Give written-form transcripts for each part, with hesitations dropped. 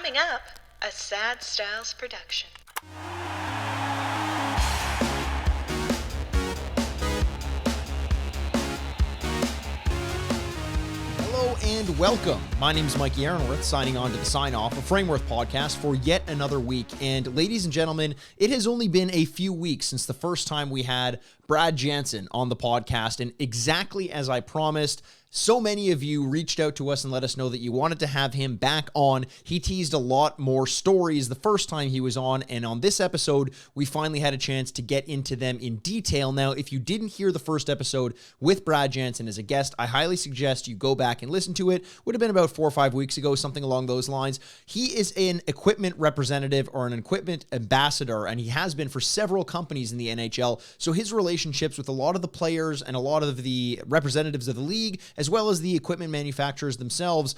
Coming up, a Sad Styles production. Hello and welcome. My name is Mikey Aaronworth, signing on to the Sign Off, a Frameworth podcast for yet another week. And ladies and gentlemen, it has only been a few weeks since the first time we had Brad Janson on the podcast, and exactly as I promised, so many of you reached out to us and let us know that you wanted to have him back on. He teased a lot more stories the first time he was on, and on this episode, we finally had a chance to get into them in detail. Now, if you didn't hear the first episode with Brad Janson as a guest, I highly suggest you go back and listen to it. Would have been about 4 or 5 weeks ago, something along those lines. He is an equipment representative or an equipment ambassador, and he has been for several companies in the NHL, so his relationships with a lot of the players and a lot of the representatives of the league, as well as the equipment manufacturers themselves,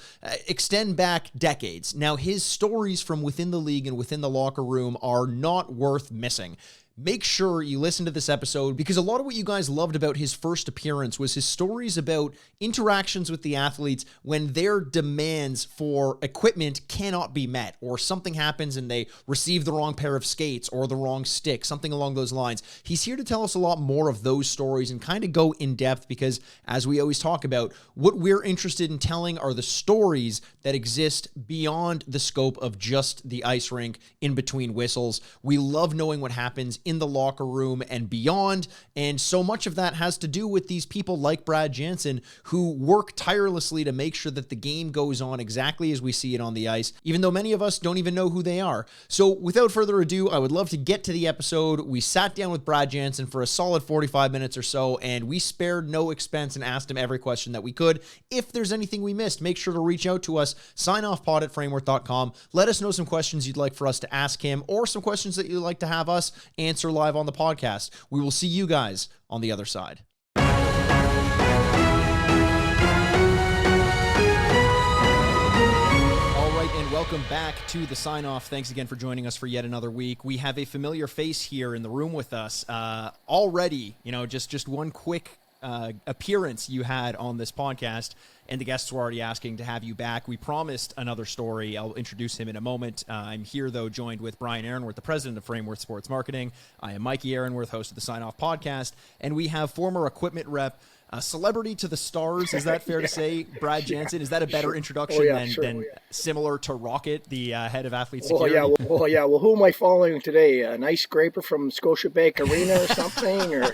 extend back decades. Now, his stories from within the league and within the locker room are not worth missing. Make sure you listen to this episode, because a lot of what you guys loved about his first appearance was his stories about interactions with the athletes when their demands for equipment cannot be met, or something happens and they receive the wrong pair of skates or the wrong stick, something along those lines. He's here to tell us a lot more of those stories and kind of go in depth, because as we always talk about, what we're interested in telling are the stories that exist beyond the scope of just the ice rink in between whistles. We love knowing what happens in the locker room and beyond, and so much of that has to do with these people like Brad Janson, who work tirelessly to make sure that the game goes on exactly as we see it on the ice, even though many of us don't even know who they are. So without further ado, I would love to get to the episode. We sat down with Brad Janson for a solid 45 minutes or so, and we spared no expense and asked him every question that we could. If there's anything we missed, make sure to reach out to us, signoffpod@frameworth.com. Let us know some questions you'd like for us to ask him, or some questions that you'd like to have us answer live on the podcast. We will see you guys on the other side. Welcome back to the Sign Off. Thanks again for joining us for yet another week. We have a familiar face here in the room with us already. Just one quick appearance you had on this podcast, and the guests were already asking to have you back. We promised another story. I'll introduce him in a moment. I'm here, though, joined with Brian Aaronworth, the president of Frameworth Sports Marketing. I am Mikey Aaronworth, host of the Sign Off podcast, and we have former equipment rep, a celebrity to the stars, is that fair to say, Brad Janson? Is that a better introduction than similar to Rocket, the head of athlete security? Well, who am I following today? An ice scraper from Scotiabank Arena or something? Or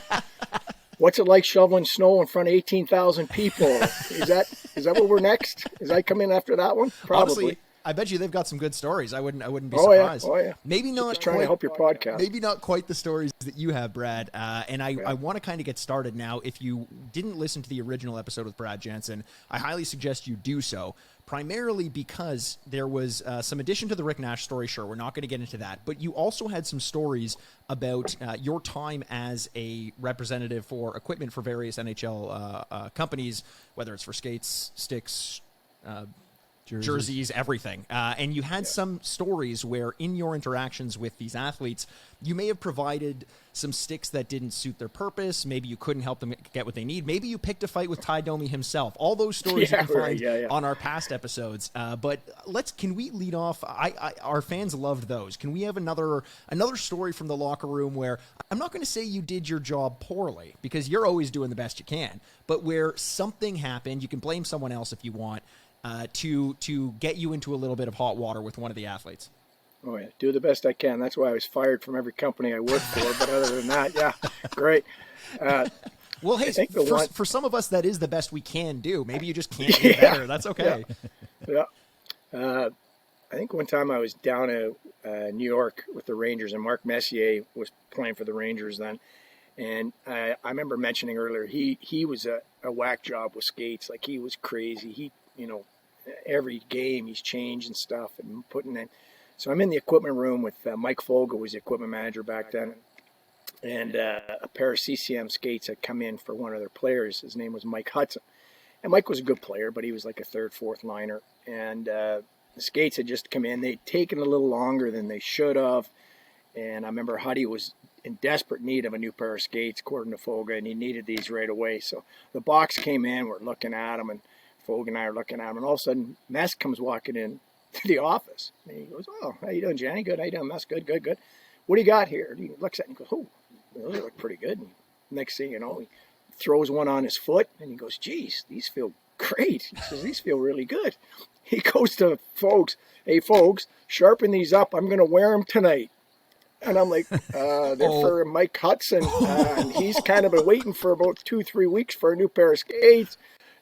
what's it like shoveling snow in front of 18,000 people? Is that what we're next? Is I come in after that one? Probably. Honestly, I bet you they've got some good stories. I wouldn't be surprised. Maybe not. Just trying to help your podcast. Maybe not quite the stories that you have, Brad. And I want to kind of get started now. If you didn't listen to the original episode with Brad Janson, I highly suggest you do so. Primarily because there was some addition to the Rick Nash story. Sure, we're not going to get into that, but you also had some stories about your time as a representative for equipment for various NHL companies, whether it's for skates, sticks, jerseys, everything. And you had some stories where in your interactions with these athletes, you may have provided some sticks that didn't suit their purpose. Maybe you couldn't help them get what they need. Maybe you picked a fight with Ty Domi himself. All those stories you can find on our past episodes. But can we lead off? Our fans loved those. Can we have another story from the locker room where, I'm not going to say you did your job poorly, because you're always doing the best you can, but where something happened, you can blame someone else if you want, to get you into a little bit of hot water with one of the athletes? Oh, yeah. Do the best I can. That's why I was fired from every company I worked for. But other than that, yeah, great. Well, hey, for some of us, that is the best we can do. Maybe you just can't do better. That's okay. Yeah. I think one time I was down in New York with the Rangers, and Mark Messier was playing for the Rangers then. And I remember mentioning earlier, he was a whack job with skates. Like, he was crazy. Every game he's changing stuff and putting in. So I'm in the equipment room with Mike Fogel, was the equipment manager back then, and a pair of CCM skates had come in for one of their players. His name was Mike Hudson, and Mike was a good player, but he was like a third, fourth liner. And the skates had just come in. They'd taken a little longer than they should have, and I remember Huddy was in desperate need of a new pair of skates, according to Fogel, and he needed these right away. So the box came in. We're looking at them, and Fogel and I are looking at him, and all of a sudden, Mess comes walking in to the office. And he goes, "Oh, how you doing, Johnny? Good. How you doing, Mess? Good, good, good. What do you got here?" And he looks at it and goes, "Oh, those look pretty good." And next thing you know, he throws one on his foot and he goes, "Geez, these feel great." He says, "These feel really good." He goes to folks, "Hey, folks, sharpen these up. I'm going to wear them tonight." And I'm like, they're for Mike Hudson. And he's kind of been waiting for about 2-3 weeks for a new pair of skates.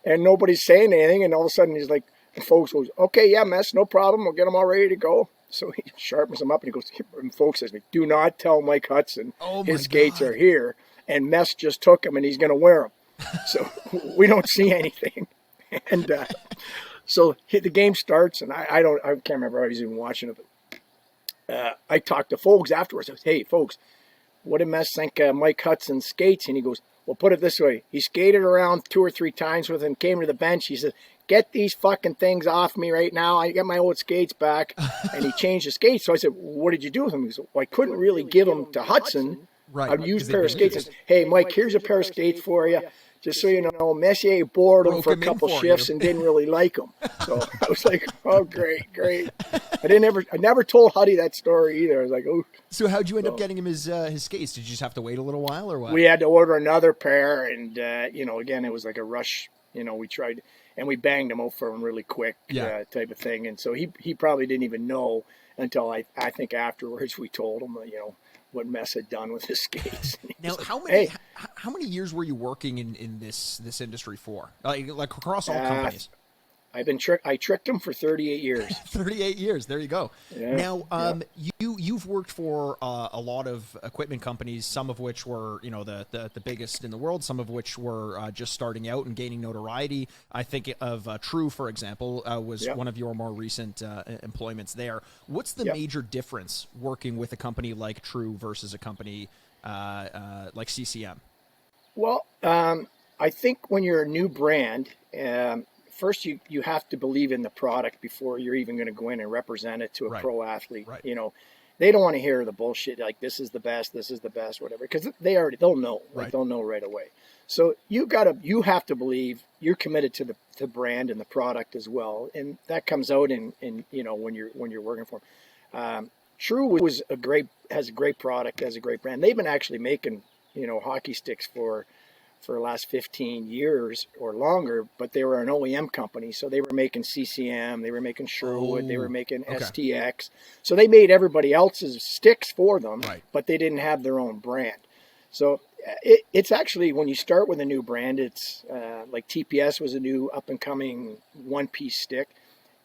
And nobody's saying anything. And all of a sudden he's like, and folks goes, "Okay, yeah, Mess, no problem. We'll get them all ready to go." So he sharpens them up and he goes, and folks says, "Do not tell Mike Hudson his skates are here. And Mess just took them and he's going to wear them." So we don't see anything. And so the game starts, and I can't remember I was even watching it, but I talked to folks afterwards. I said, "Hey, folks, what did Mess think Mike Hudson skates?" And he goes, "Well, put it this way. He skated around 2 or 3 times with him, came to the bench. He said, 'Get these fucking things off me right now. I get my old skates back.'" And he changed the skates. So I said, "What did you do with them?" He said, "Well, I couldn't really give them to Hudson. Right. I'd use a pair of skates." And, "Hey, Mike, here's a pair of skates for you. Just so you know, Messier bored him for a couple shifts and didn't really like them." So I was like, "Oh, great. I never told Huddy that story either." I was like, "Oh." So how'd you end up getting him his skates? Did you just have to wait a little while or what? We had to order another pair, and again, it was like a rush. We tried, and we banged them out for him really quick, type of thing. And so he probably didn't even know until I think afterwards we told him, what Mess had done with his skates. Now, like, how many years were you working in this industry for? Like across all companies? I tricked him for 38 years. 38 years. There you go. Yeah, now, you've worked for a lot of equipment companies, some of which were, the biggest in the world, some of which were just starting out and gaining notoriety. I think of True, for example, was one of your more recent employments there. What's the major difference working with a company like True versus a company like CCM? Well, I think when you're a new brand, first, you have to believe in the product before you're even going to go in and represent it to a pro athlete. Right. They don't want to hear the bullshit like this is the best, whatever, because they'll know. Like, they'll know right away. So you have to believe you're committed to the brand and the product as well, and that comes out in when you're working for them. True has a great product, has a great brand. They've been actually making hockey sticks for the last 15 years or longer, but they were an OEM company. So they were making CCM, they were making Sherwood, they were making STX. So they made everybody else's sticks for them, but they didn't have their own brand. So it's actually, when you start with a new brand, it's like TPS was a new up and coming one-piece stick.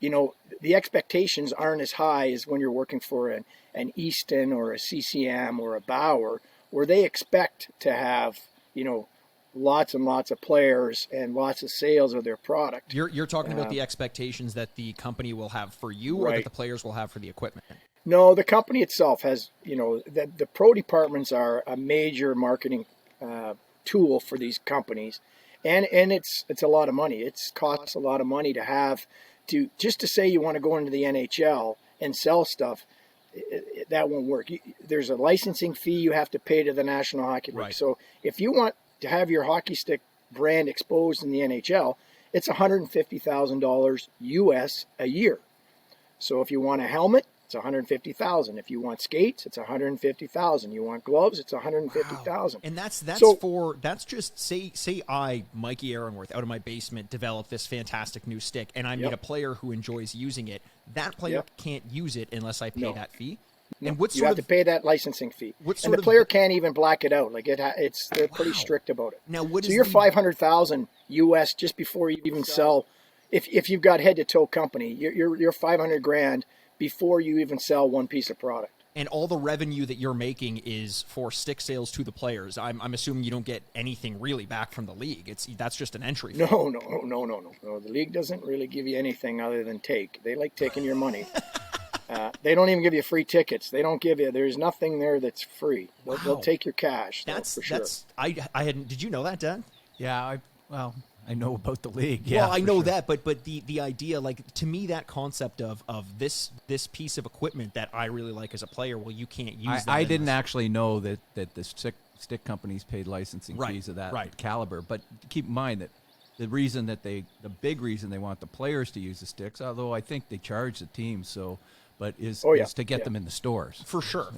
The expectations aren't as high as when you're working for an Easton or a CCM or a Bauer, where they expect to have, lots and lots of players and lots of sales of their product. You're talking about the expectations that the company will have for you, or that the players will have for the equipment? No, the company itself has, the pro departments are a major marketing tool for these companies, and it's a lot of money. It costs a lot of money to have just to say you want to go into the NHL and sell stuff. That won't work. There's a licensing fee you have to pay to the National Hockey League. So if you want to have your hockey stick brand exposed in the NHL, it's $150,000 US a year. So if you want a helmet, it's $150,000. If you want skates, it's $150,000. You want gloves, it's $150,000. Wow. And that's just say I, Mikey Aaronworth, out of my basement, develop this fantastic new stick, and I meet a player who enjoys using it. That player can't use it unless I pay that fee. No, and you have to pay that licensing fee, and the player can't even black it out. Like they're pretty strict about it. Now, you're $500,000 US just before you even sell. If you've got head to toe company, you're $500,000 before you even sell one piece of product. And all the revenue that you're making is for stick sales to the players. I'm assuming you don't get anything really back from the league. That's just an entry fee. No. The league doesn't really give you anything other than take. They like taking your money. They don't even give you free tickets. They don't give you. There's nothing there that's free. They'll take your cash. For sure. I hadn't. Did you know that, Dan? Yeah. I know about the league. Yeah. Well, I know that, but the idea, like, to me, that concept of this piece of equipment that I really like as a player, well, you can't use that. I didn't actually know that the stick companies paid licensing fees of that caliber. But keep in mind that the big reason they want the players to use the sticks, although I think they charge the teams, is to get them in the stores. For sure.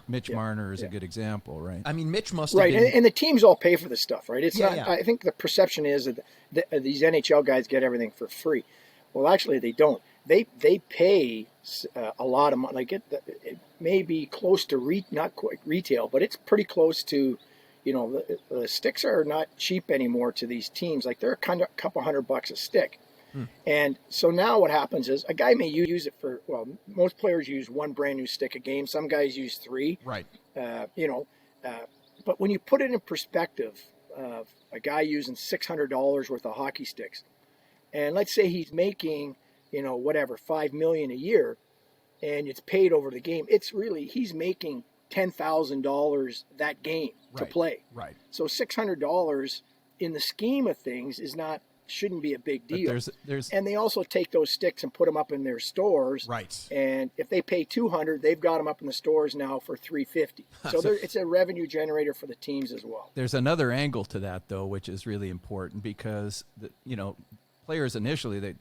Mitch Marner is a good example, right? I mean, Mitch must have Right, been... and the teams all pay for this stuff, right? It's Yeah, not. yeah. I think the perception is that these NHL guys get everything for free. Well, actually, they don't. They pay a lot of money. Like it may be close to not quite retail, but it's pretty close to. The sticks are not cheap anymore to these teams. Like they're a couple $100 a stick. And so now what happens is a guy may use it for, most players use one brand new stick a game. Some guys use 3. Right. But when you put it in perspective of a guy using $600 worth of hockey sticks, and let's say he's making, $5 million a year, and it's paid over the game, he's making $10,000 that game to play. Right. So $600 in the scheme of things shouldn't be a big deal. And they also take those sticks and put them up in their stores. Right. And if they pay $200, they've got them up in the stores now for $350. So it's a revenue generator for the teams as well. There's another angle to that, though, which is really important because players initially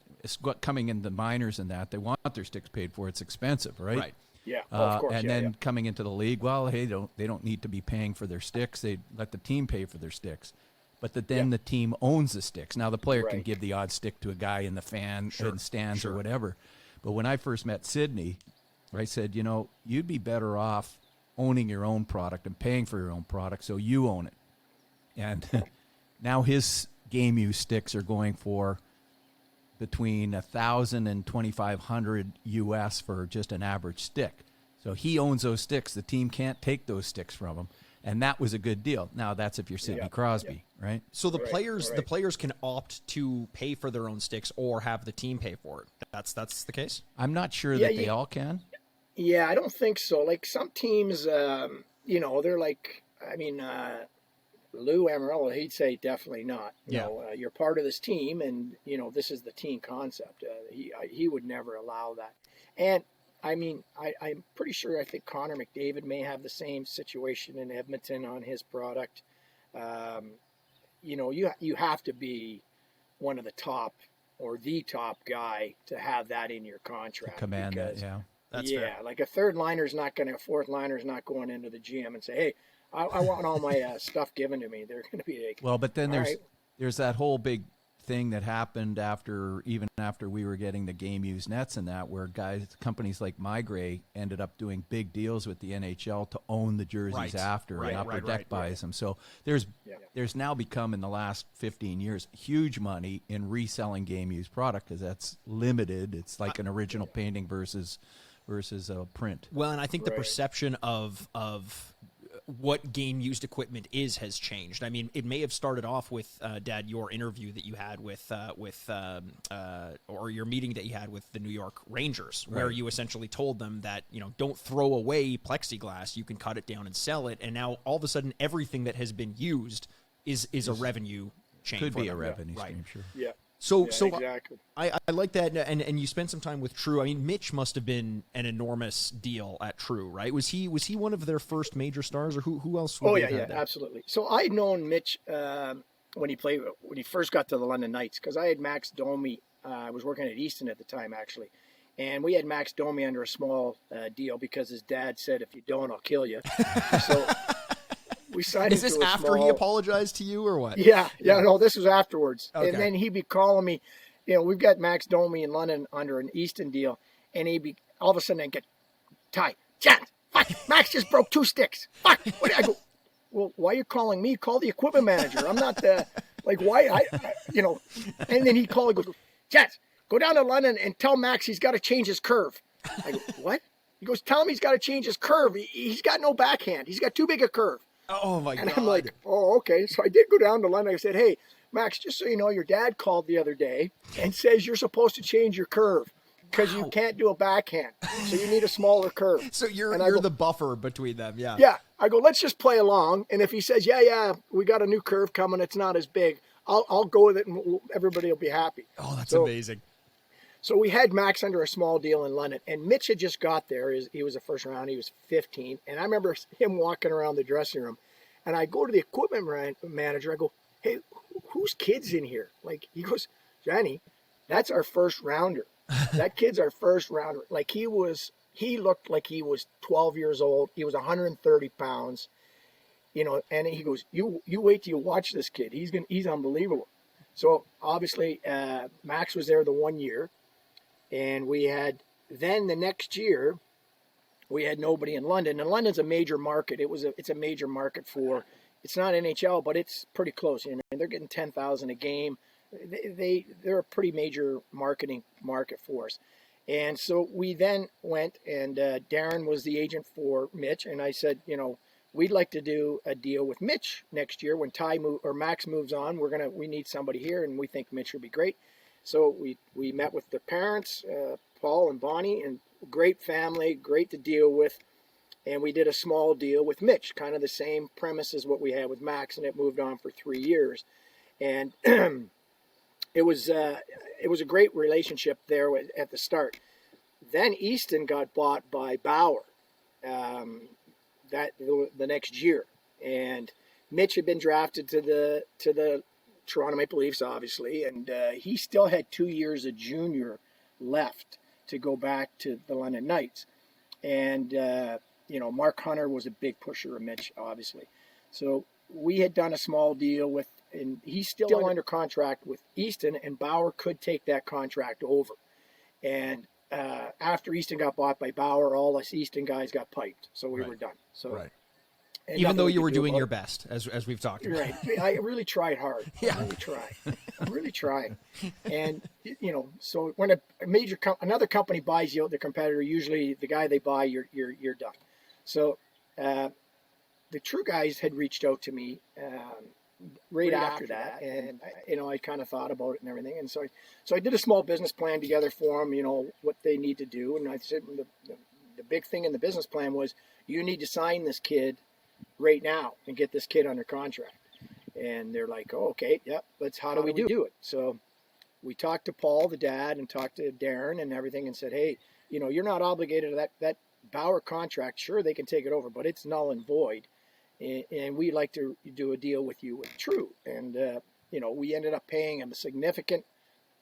coming into minors and that they want their sticks paid for. It's expensive, right? Right. Yeah, of course. And then coming into the league, they don't need to be paying for their sticks. They let the team pay for their sticks. But then the team owns the sticks. Now the player can give the odd stick to a guy in the stands or whatever. But when I first met Sidney, I said, you'd be better off owning your own product and paying for your own product so you own it. And now his game use sticks are going for between $1,000 and $2,500 US for just an average stick. So he owns those sticks. The team can't take those sticks from him. And that was a good deal. Now that's if you're Sidney Crosby, right? So the players can opt to pay for their own sticks or have the team pay for it. That's the case? I'm not sure that they all can. Yeah, I don't think so. Like some teams, they're like, Lou Amarillo, he'd say definitely not. You're part of this team, and this is the team concept. He would never allow that. And I'm pretty sure. I think Connor McDavid may have the same situation in Edmonton on his product. You have to be one of the top or the top guy to have that in your contract. To command that, yeah. That's fair. Like a fourth liner's not going into the GM and say, hey, I want all my stuff given to me. They're going to be like, well, but then there's that whole big thing that happened after we were getting the game used nets and that, where companies like MyGray ended up doing big deals with the NHL to own the jerseys and Upper Deck buys them. So there's now become, in the last 15 years, huge money in reselling game used product because that's limited. It's like an original painting versus a print. Well, and I think the perception of what game used equipment has changed. I mean, it may have started off with Dad, your interview that you had or your meeting that you had with the New York Rangers, where you essentially told them that don't throw away plexiglass, you can cut it down and sell it, and now all of a sudden everything that has been used is a revenue chain. Could for be them. a revenue stream, sure. Yeah. So exactly. I like that, and you spent some time with True. I mean, Mitch must have been an enormous deal at True, right? Was he one of their first major stars, or who else? Absolutely. So I'd known Mitch when he first got to the London Knights, because I had Max Domi. I was working at Easton at the time, actually, and we had Max Domi under a small deal because his dad said, "If you don't, I'll kill you." So we signed. Is this after he apologized to you, or what? Yeah. No, this was afterwards. Okay. And then he'd be calling me. We've got Max Domi in London under an Easton deal, and he'd be all of a sudden I'd get Ty, Jan, fuck, Max just broke 2 sticks. Fuck. I go, well, why are you calling me? Call the equipment manager. I'm not why And then he'd call and goes, Jan, go down to London and tell Max he's got to change his curve. I go, what? He goes, tell him he's got to change his curve. He's got no backhand. He's got too big a curve. Oh my God. And I'm like, oh, okay. So I did go down to London. I said, hey, Max, just so you know, your dad called the other day and says you're supposed to change your curve because you can't do a backhand. So you need a smaller curve. So you're the buffer between them. Yeah. Yeah. I go, let's just play along. And if he says, yeah, we got a new curve coming, it's not as big, I'll go with it and everybody will be happy. Oh, that's amazing. So we had Max under a small deal in London, and Mitch had just got there. He was a first round. He was 15. And I remember him walking around the dressing room, and I go to the equipment manager. I go, hey, whose kid's in here? Like, he goes, Johnny, that's our first rounder. That kid's our first rounder. Like, he looked like he was 12 years old. He was 130 pounds, and he goes, you wait till you watch this kid. He's unbelievable. So obviously, Max was there the 1 year, and then the next year, we had nobody in London. And London's a major market. It's a major market it's not NHL, but it's pretty close. They're getting 10,000 a game. They're a pretty major market for us. And so we then went, and Darren was the agent for Mitch, and I said, we'd like to do a deal with Mitch next year when Max moves on. We need somebody here, and we think Mitch would be great. So we met with the parents, Paul and Bonnie, and great family, great to deal with. And we did a small deal with Mitch, kind of the same premise as what we had with Max, and it moved on for 3 years. And it was a great relationship there at the start. Then Easton got bought by Bauer the next year, and Mitch had been drafted to the Toronto Maple Leafs, obviously, and he still had 2 years of junior left to go back to the London Knights. And Mark Hunter was a big pusher of Mitch, obviously. So we had done a small deal and he's still under contract with Easton, and Bauer could take that contract over. And after Easton got bought by Bauer, all us Easton guys got piped, so we were done. So, right. Even though you were doing your best, as we've talked about. Right. I really tried hard. Yeah. I really tried. And, so when another company buys you out, the competitor, usually the guy they buy, you're done. So the True guys had reached out to me right after that, and I kind of thought about it and everything, and so I did a small business plan together for them, what they need to do, and I said the big thing in the business plan was you need to sign this kid right now and get this kid under contract. And they're like, oh, okay, yep, how do we do it? So we talked to Paul, the dad, and talked to Darren and everything, and said, hey, you're not obligated to that Bauer contract. Sure, they can take it over, but it's null and void. And we'd like to do a deal with you with True. And, we ended up paying him a significant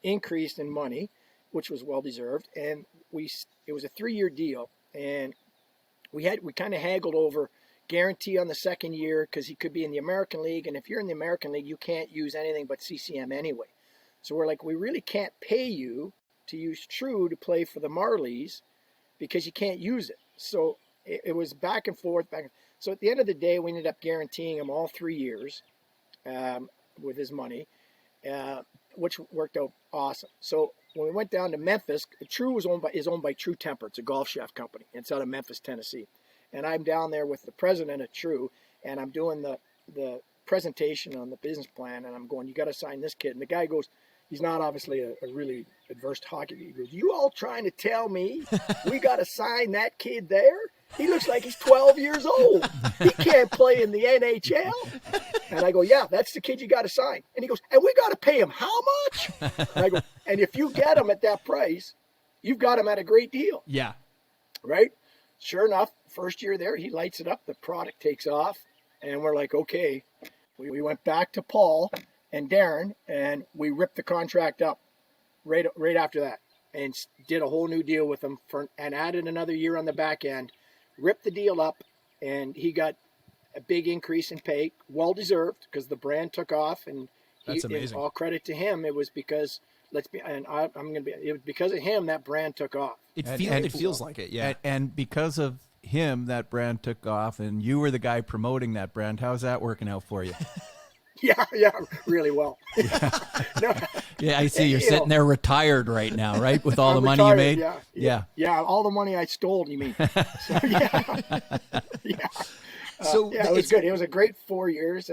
increase in money, which was well-deserved. And it was a 3-year deal. And we kind of haggled over guarantee on the second year because he could be in the American League. And if you're in the American League, you can't use anything but CCM anyway. So we're like, we really can't pay you to use True to play for the Marlies because you can't use it. So it was back and forth. So at the end of the day, we ended up guaranteeing him all 3 years with his money, which worked out awesome. So when we went down to Memphis, True is owned by True Temper. It's a golf chef company. It's out of Memphis, Tennessee. And I'm down there with the president of True, and I'm doing the presentation on the business plan, and I'm going, you got to sign this kid. And the guy goes, he's not obviously a really adverse to hockey. He goes, you all trying to tell me we got to sign that kid there? He looks like he's 12 years old. He can't play in the NHL. And I go, yeah, that's the kid you got to sign. And he goes, and we got to pay him how much? And I go, and if you get him at that price, you've got him at a great deal. Yeah. Right? Sure enough, first year there, he lights it up. The product takes off. And we're like, okay. We went back to Paul and Darren, and we ripped the contract up right after that and did a whole new deal with him and added another year on the back end. Ripped the deal up, and he got a big increase in pay, well-deserved, because the brand took off, and that's amazing. All credit to him. It was because it was because of him that brand took off. It feels like it, yeah. And because of him, that brand took off, and you were the guy promoting that brand. How's that working out for you? Yeah, really well. No, yeah, I see you're sitting there retired right now, right? With all the money you made? Yeah, all the money I stole, you mean. So, yeah. So it was good. It was a great 4 years.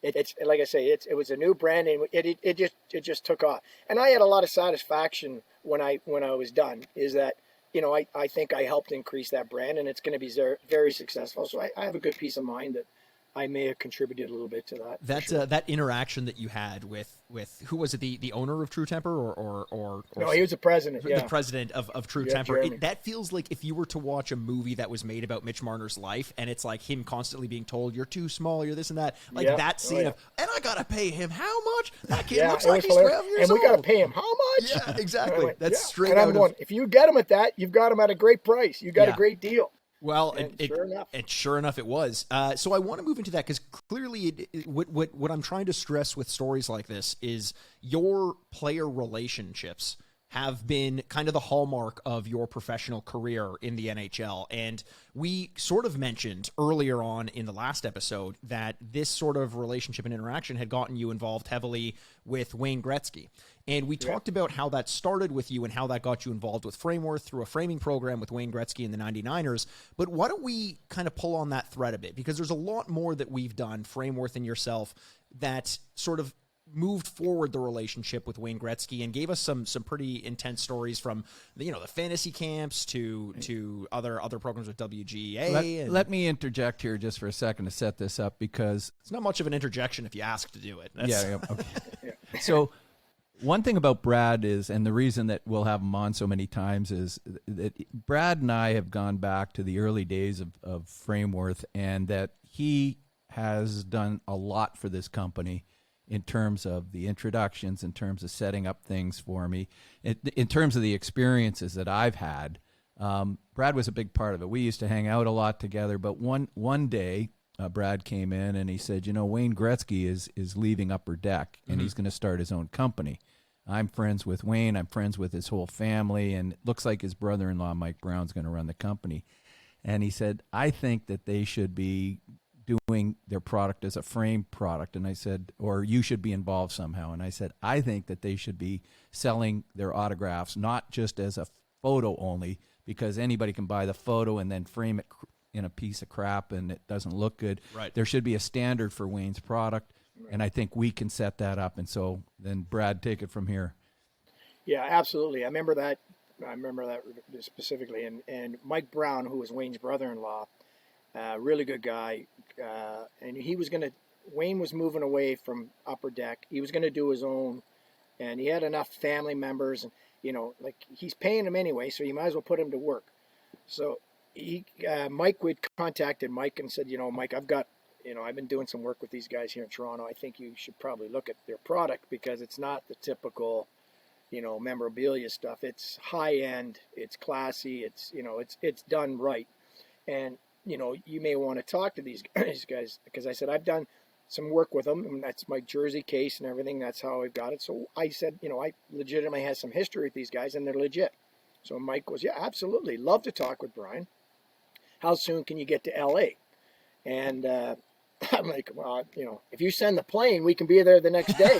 It's like I say, it was a new brand, and it just took off. And I had a lot of satisfaction when I was done, is that, I think I helped increase that brand, and it's going to be very successful. So I have a good peace of mind that I may have contributed a little bit to that. That that interaction that you had with who was it, the owner of True Temper or no, he was the president. The president of True Temper. That feels like if you were to watch a movie that was made about Mitch Marner's life, and it's like him constantly being told, "You're too small, you're this and that." Like that scene of, and I gotta pay him how much? That kid looks like he's 12 years and old. we gotta pay him how much? Yeah, exactly. That's straight and out I'm going, if you get him at that, you've got him at a great price. You got a great deal. Well, sure enough, it was. So I want to move into that because clearly, what I'm trying to stress with stories like this is your player relationships have been kind of the hallmark of your professional career in the NHL. And we sort of mentioned earlier on in the last episode that this sort of relationship and interaction had gotten you involved heavily with Wayne Gretzky. And we talked about how that started with you and how that got you involved with Frameworth through a framing program with Wayne Gretzky and the 99ers. But why don't we kind of pull on that thread a bit? Because there's a lot more that we've done, Frameworth and yourself, that sort of moved forward the relationship with Wayne Gretzky and gave us some pretty intense stories from the fantasy camps to other programs with WGA. Let me interject here just for a second to set this up, because it's not much of an interjection if you ask to do it. Okay. So one thing about Brad is, and the reason that we'll have him on so many times, is that Brad and I have gone back to the early days of Frameworth, and that he has done a lot for this company in terms of the introductions, in terms of setting up things for me, in terms of the experiences that I've had. Brad was a big part of it. We used to hang out a lot together, but one day Brad came in and he said, Wayne Gretzky is leaving Upper Deck, and he's going to start his own company. I'm friends with Wayne. I'm friends with his whole family, and it looks like his brother-in-law, Mike Brown's going to run the company. And he said, I think that they should be doing their product as a frame product. And I said, or you should be involved somehow. And I said, I think that they should be selling their autographs, not just as a photo only, because anybody can buy the photo and then frame it in a piece of crap and it doesn't look good. Right. There should be a standard for Wayne's product. Right. And I think we can set that up. And so then Brad, take it from here. Yeah, absolutely. I remember that specifically. And Mike Brown, who was Wayne's brother-in-law, really good guy. And Wayne was moving away from Upper Deck. He was going to do his own, and he had enough family members, and he's paying him anyway, so you might as well put him to work. So Mike would contacted Mike and said, Mike, I've been doing some work with these guys here in Toronto. I think you should probably look at their product, because it's not the typical, memorabilia stuff. It's high end, it's classy, it's done right. And you may want to talk to these guys, because I said, I've done some work with them, and that's my jersey case and everything. That's how I've got it. So I said, I legitimately have some history with these guys, and they're legit. So Mike goes, yeah, absolutely. Love to talk with Brian. How soon can you get to LA? And I'm like, well, if you send the plane, we can be there the next day.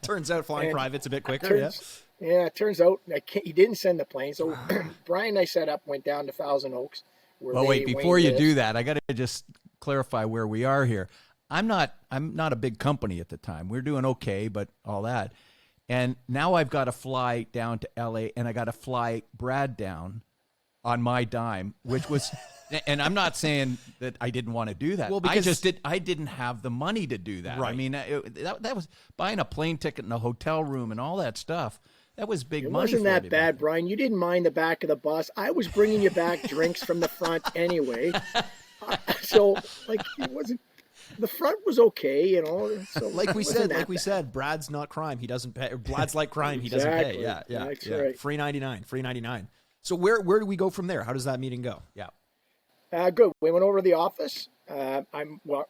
Turns out flying private's a bit quicker. Yeah, it turns out he didn't send the plane. So Brian and I set up, went down to Thousand Oaks. Well, wait, before you do that, I got to just clarify where we are here. I'm not a big company at the time. We're doing okay, but all that. And now I've got to fly down to LA, and I got to fly Brad down on my dime, which was, and I'm not saying that I didn't want to do that. Well, because I didn't have the money to do that. Right. I mean, that was buying a plane ticket and a hotel room and all that stuff. That was big money. It wasn't that bad, Brian. You didn't mind the back of the bus. I was bringing you back drinks from the front anyway. So, it wasn't. The front was okay, So like we said, Brad's not crime. He doesn't pay. Brad's like crime. He doesn't pay. Yeah. That's right. Free 99. So where do we go from there? How does that meeting go? Yeah. Good. We went over to the office. I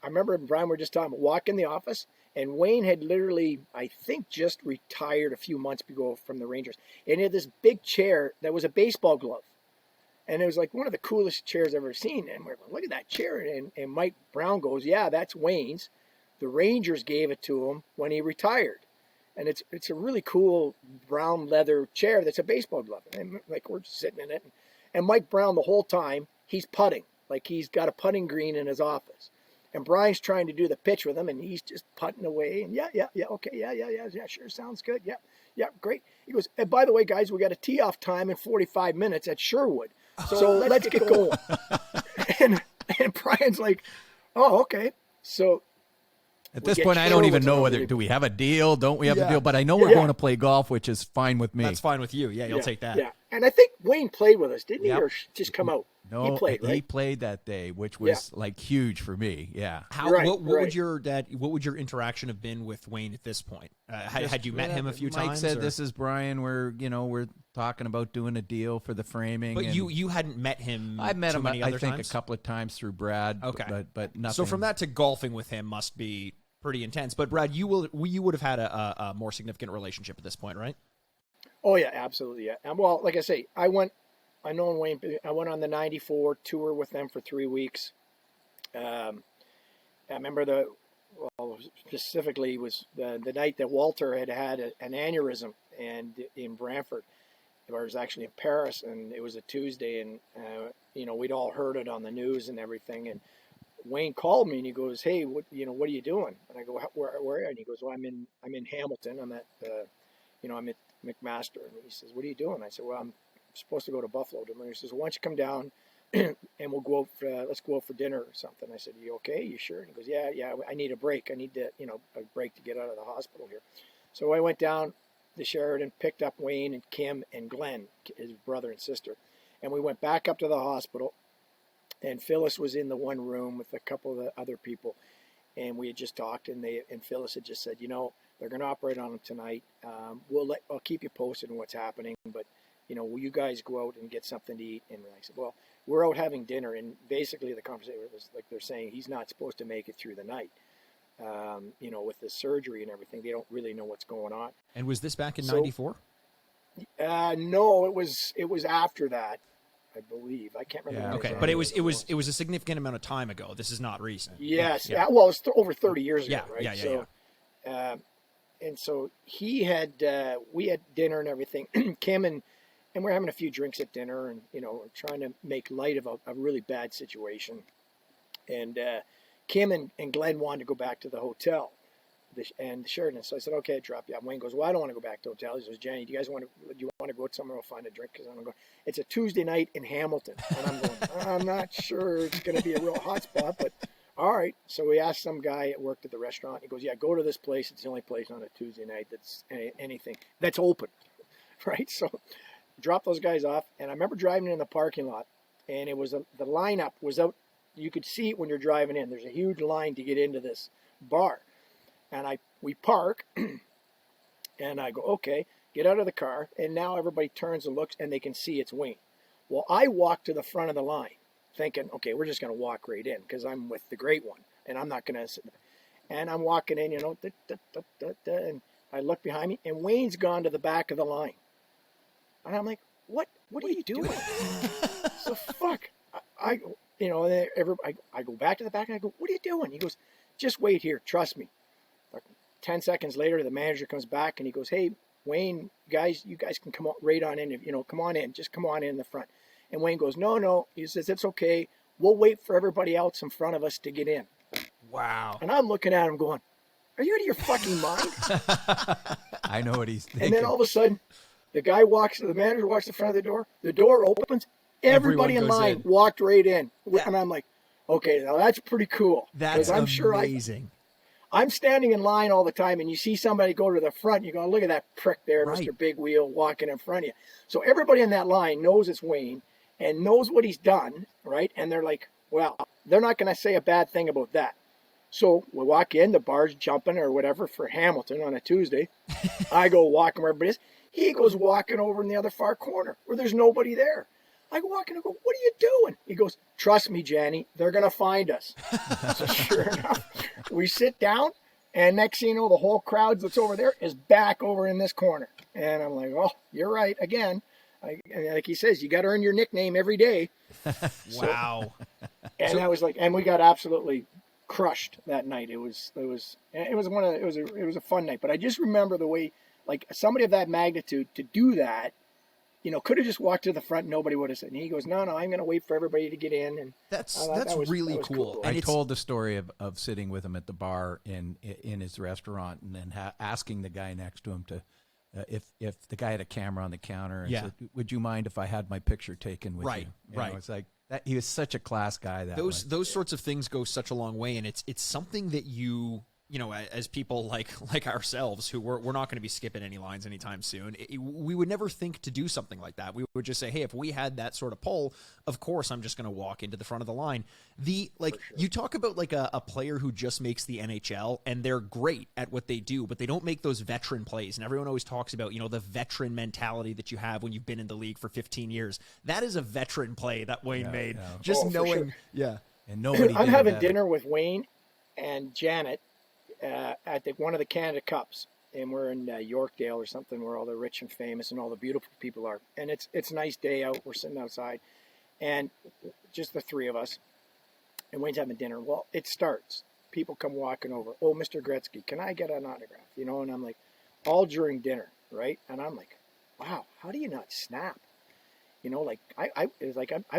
remember Brian, we were just talking about walk in the office. And Wayne had literally, I think, just retired a few months ago from the Rangers. And he had this big chair that was a baseball glove. And it was like one of the coolest chairs I've ever seen. And we're like, look at that chair. And Mike Brown goes, yeah, that's Wayne's. The Rangers gave it to him when he retired. And it's a really cool brown leather chair that's a baseball glove. And we're sitting in it. And Mike Brown, the whole time, he's putting. He's got a putting green in his office. And Brian's trying to do the pitch with him, and he's just putting away. And okay, yeah, sure, sounds good. Yeah, great. He goes, and by the way, guys, we got a tee-off time in 45 minutes at Sherwood. So let's get going. and Brian's like, Oh, okay. So At we this get point, I don't even Sherwood's know on whether the- do we have a deal, don't we have Yeah. a deal, but I know we're Yeah. going to play golf, which is fine with me. That's fine with you. Yeah, you'll Yeah, take that. Yeah, and I think Wayne played with us, didn't Yep. he, or just come out? No, he played, right? He played that day, which was like huge for me. Yeah. How Right, what right. would your interaction have been with Wayne at this point? Had you met him a few Mike times? said, or- "This is Brian. We're talking about doing a deal for the framing." But and you hadn't met him. I've met too him, many I other think, times? a couple of times through Brad. Okay. but nothing. So from that to golfing with him must be pretty intense. But Brad, you would have had a more significant relationship at this point, right? Oh yeah, absolutely. Yeah. And well, like I say, I went on the '94 tour with them for 3 weeks. I remember specifically was the night that Walter had an aneurysm and in Brantford. Or it was actually in Paris, and it was a Tuesday, and we'd all heard it on the news and everything. And Wayne called me and he goes, "Hey, what are you doing?" And I go, "Where are you?" And he goes, "Well, I'm in Hamilton. I'm at I'm at McMaster." And he says, "What are you doing?" I said, "Well, I'm supposed to go to Buffalo." And he says, "Why don't you come down and we'll go out let's go out for dinner or something." I said, "You okay? You sure?" And he goes, "Yeah, I need a break. I need to a break to get out of the hospital here." So I went down to Sheridan, picked up Wayne and Kim and Glenn, his brother and sister, and we went back up to the hospital. And Phyllis was in the one room with a couple of the other people, and we had just talked, and Phyllis had just said, they're going to operate on him tonight. I'll keep you posted on what's happening, but will you guys go out and get something to eat? And I said, well, we're out having dinner, and basically the conversation was like they're saying he's not supposed to make it through the night. With the surgery and everything, they don't really know what's going on. And was this back in '94? No, it was after that. I believe. I can't remember. Yeah, Okay, exactly but it when was a significant amount of time ago. This is not recent. Yes. Yeah. Well, it's over 30 years ago, Yeah, right? yeah. And so we had dinner and everything. Kim and we're having a few drinks at dinner and, trying to make light of a really bad situation. And Kim and Glenn wanted to go back to the hotel and Sheridan. So I said, okay, I'll drop you. Wayne goes, well, I don't want to go back to the hotel. He says, Jenny, do you want to go somewhere? We'll find a drink because I'm going. It's a Tuesday night in Hamilton. And I'm going, I'm not sure it's going to be a real hot spot, but all right. So we asked some guy that worked at the restaurant. He goes, yeah, go to this place. It's the only place on a Tuesday night that's anything that's open, right? So drop those guys off. And I remember driving in the parking lot, and it was the lineup was out. You could see it when you're driving in. There's a huge line to get into this bar. And we park, and I go, okay, get out of the car. And now everybody turns and looks, and they can see it's Wayne. Well, I walk to the front of the line thinking, okay, we're just going to walk right in because I'm with the great one, and I'm not going to sit. And I'm walking in, and I look behind me, and Wayne's gone to the back of the line. And I'm like, what are you doing? So fuck. I go back to the back, and I go, what are you doing? He goes, just wait here. Trust me. 10 seconds later, the manager comes back and he goes, hey, Wayne, you guys can come on right on in. Come on in. Just come on in the front. And Wayne goes, no. He says, it's okay. We'll wait for everybody else in front of us to get in. Wow. And I'm looking at him going, are you out of your fucking mind? I know what he's thinking. And then all of a sudden, the manager walks to the front of the door opens. Everybody in Everyone goes line in. walked right in. Yeah. And I'm like, okay, now that's pretty cool. That's 'Cause I'm sure amazing. I'm standing in line all the time, and you see somebody go to the front, and you go, look at that prick there, Right. Mr. Big Wheel, walking in front of you. So everybody in that line knows it's Wayne and knows what he's done, right? And they're like, well, they're not going to say a bad thing about that. So we walk in, the bar's jumping or whatever for Hamilton on a Tuesday. I go walking where everybody is. He goes walking over in the other far corner where there's nobody there. I go walking and go, what are you doing? He goes, trust me, Janny, they're going to find us. So sure enough, we sit down, and next thing you know, the whole crowd that's over there is back over in this corner. And I'm like, oh, you're right, again. And like he says, you got to earn your nickname every day. Wow. And I was like, and we got absolutely crushed that night. It was a fun night. But I just remember the way, like somebody of that magnitude to do that, could have just walked to the front and nobody would have said. And he goes, no, I'm going to wait for everybody to get in. And That's that was really cool. And I told the story of sitting with him at the bar in his restaurant and then asking the guy next to him to if the guy had a camera on the counter and Yeah. said, "Would you mind if I had my picture taken with Right, you?" You right. know, it's like that. He was such a class guy. Those sorts of things go such a long way, and it's something that you know, as people like ourselves who we're not going to be skipping any lines anytime soon, we would never think to do something like that. We would just say, hey, if we had that sort of pull, of course I'm just going to walk into the front of the line. You talk about like a player who just makes the NHL and they're great at what they do, but they don't make those veteran plays. And everyone always talks about, you know, the veteran mentality that you have when you've been in the league for 15 years. That is a veteran play that Wayne made. Yeah. Just for knowing, sure. And nobody. I'm did having that. dinner with Wayne and Janet at one of the Canada Cups, and we're in Yorkdale or something, where all the rich and famous and all the beautiful people are. And it's a nice day out. We're sitting outside, and just the three of us. And Wayne's having dinner. Well, it starts. People come walking over. Oh, Mr. Gretzky, can I get an autograph? You know, and I'm like, all during dinner, right? And I'm like, wow, how do you not snap? You know, like I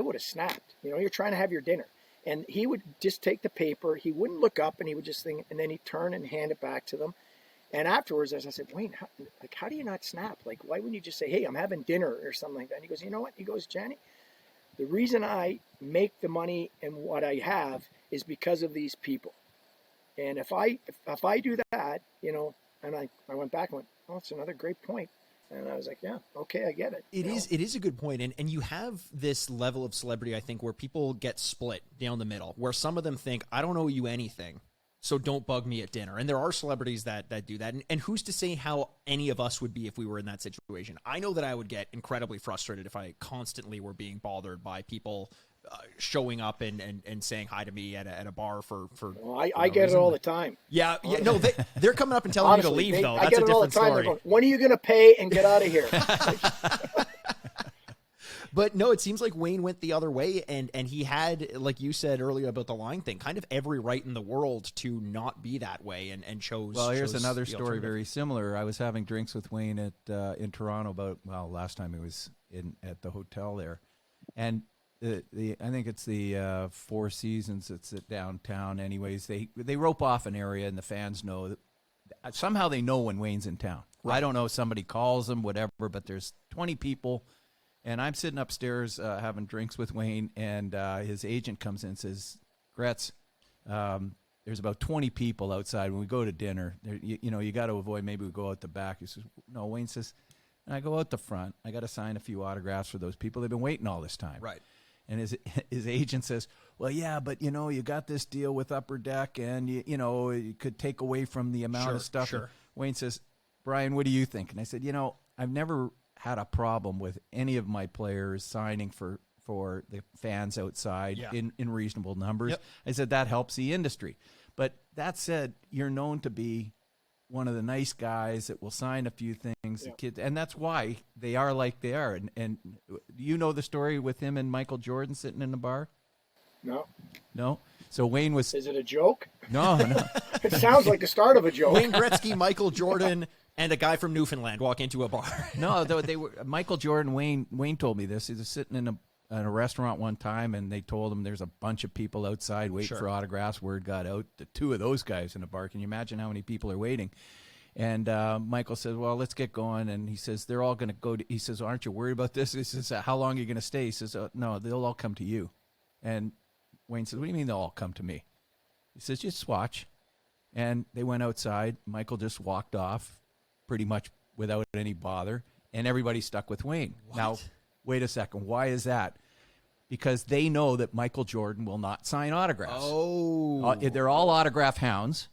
would have snapped. You know, you're trying to have your dinner. And he would just take the paper. He wouldn't look up, and he would just think, and then he'd turn and hand it back to them. And afterwards, as I said, Wayne, how do you not snap? Like, why wouldn't you just say, hey, I'm having dinner or something like that? And he goes, you know what? He goes, Johnny, the reason I make the money and what I have is because of these people. And if I do that, you know, and I went back and went, oh, it's another great point. And I was like, yeah, okay, I get it. It is a good point. And you have this level of celebrity, I think, where people get split down the middle, where some of them think, I don't owe you anything, so don't bug me at dinner. And there are celebrities that do that. And who's to say how any of us would be if we were in that situation? I know that I would get incredibly frustrated if I constantly were being bothered by people showing up and saying hi to me at a bar for well, I get it all the time. Yeah, no, they're coming up and telling Honestly, you to leave, though. I That's get a it all the different time. story. They're going, when are you going to pay and get out of here? But no, it seems like Wayne went the other way, and he had, like you said earlier about the line thing, kind of every right in the world to not be that way, and chose. Well, here's chose another the story alternative. very similar. I was having drinks with Wayne at in Toronto last time he was at the hotel there, and I think it's the Four Seasons. It's at downtown. Anyways, they rope off an area, and the fans know that somehow they know when Wayne's in town. Right. I don't know. Somebody calls them, whatever. But there's 20 people. And I'm sitting upstairs having drinks with Wayne, and his agent comes in and says, Gretz, there's about 20 people outside. When we go to dinner, you got to avoid, maybe we go out the back. He says, no, Wayne says, and I go out the front. I got to sign a few autographs for those people. They've been waiting all this time. Right. And his agent says, well, yeah, but, you got this deal with Upper Deck, and, you could take away from the amount of stuff. Sure. And Wayne says, Brian, what do you think? And I said, I've never had a problem with any of my players signing for the fans outside in reasonable numbers. Yep. I said that helps the industry. But that said, you're known to be one of the nice guys that will sign a few things. The kids, and that's why they are like they are. And you know the story with him and Michael Jordan sitting in the bar? No? So Wayne was... Is it a joke? No. It sounds like the start of a joke. Wayne Gretzky, Michael Jordan, and a guy from Newfoundland walk into a bar. No, they were Michael Jordan. Wayne told me this. He was sitting in a restaurant one time, and they told him there's a bunch of people outside waiting for autographs. Word got out. The two of those guys in a bar. Can you imagine how many people are waiting? And Michael says, "Well, let's get going." And he says, "They're all going to go." He says, "Aren't you worried about this?" He says, "How long are you going to stay?" He says, "No, they'll all come to you." And Wayne says, "What do you mean they'll all come to me?" He says, "Just watch." And they went outside. Michael just walked off, pretty much without any bother, and everybody stuck with Wayne. What? Now, wait a second. Why is that? Because they know that Michael Jordan will not sign autographs. Oh. They're all autograph hounds,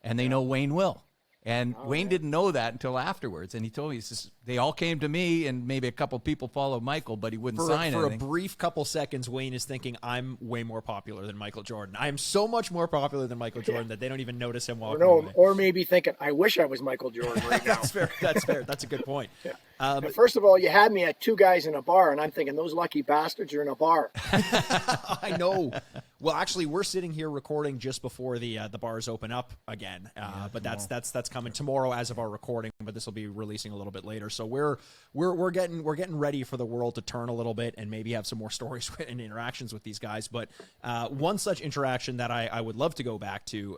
and they know Wayne will. And Wayne didn't know that until afterwards. And he told me, he says, they all came to me, and maybe a couple people followed Michael, but he wouldn't sign anything. For a brief couple seconds, Wayne is thinking, I'm way more popular than Michael Jordan. I am so much more popular than Michael Jordan that they don't even notice him walking away. Or maybe thinking, I wish I was Michael Jordan right now. That's fair. That's fair. That's a good point. First of all, you had me at two guys in a bar, and I'm thinking, those lucky bastards are in a bar. I know. Well, actually, we're sitting here recording just before the bars open up again. But that's coming tomorrow as of our recording. But this will be releasing a little bit later. So we're getting ready for the world to turn a little bit and maybe have some more stories and interactions with these guys. But one such interaction that I would love to go back to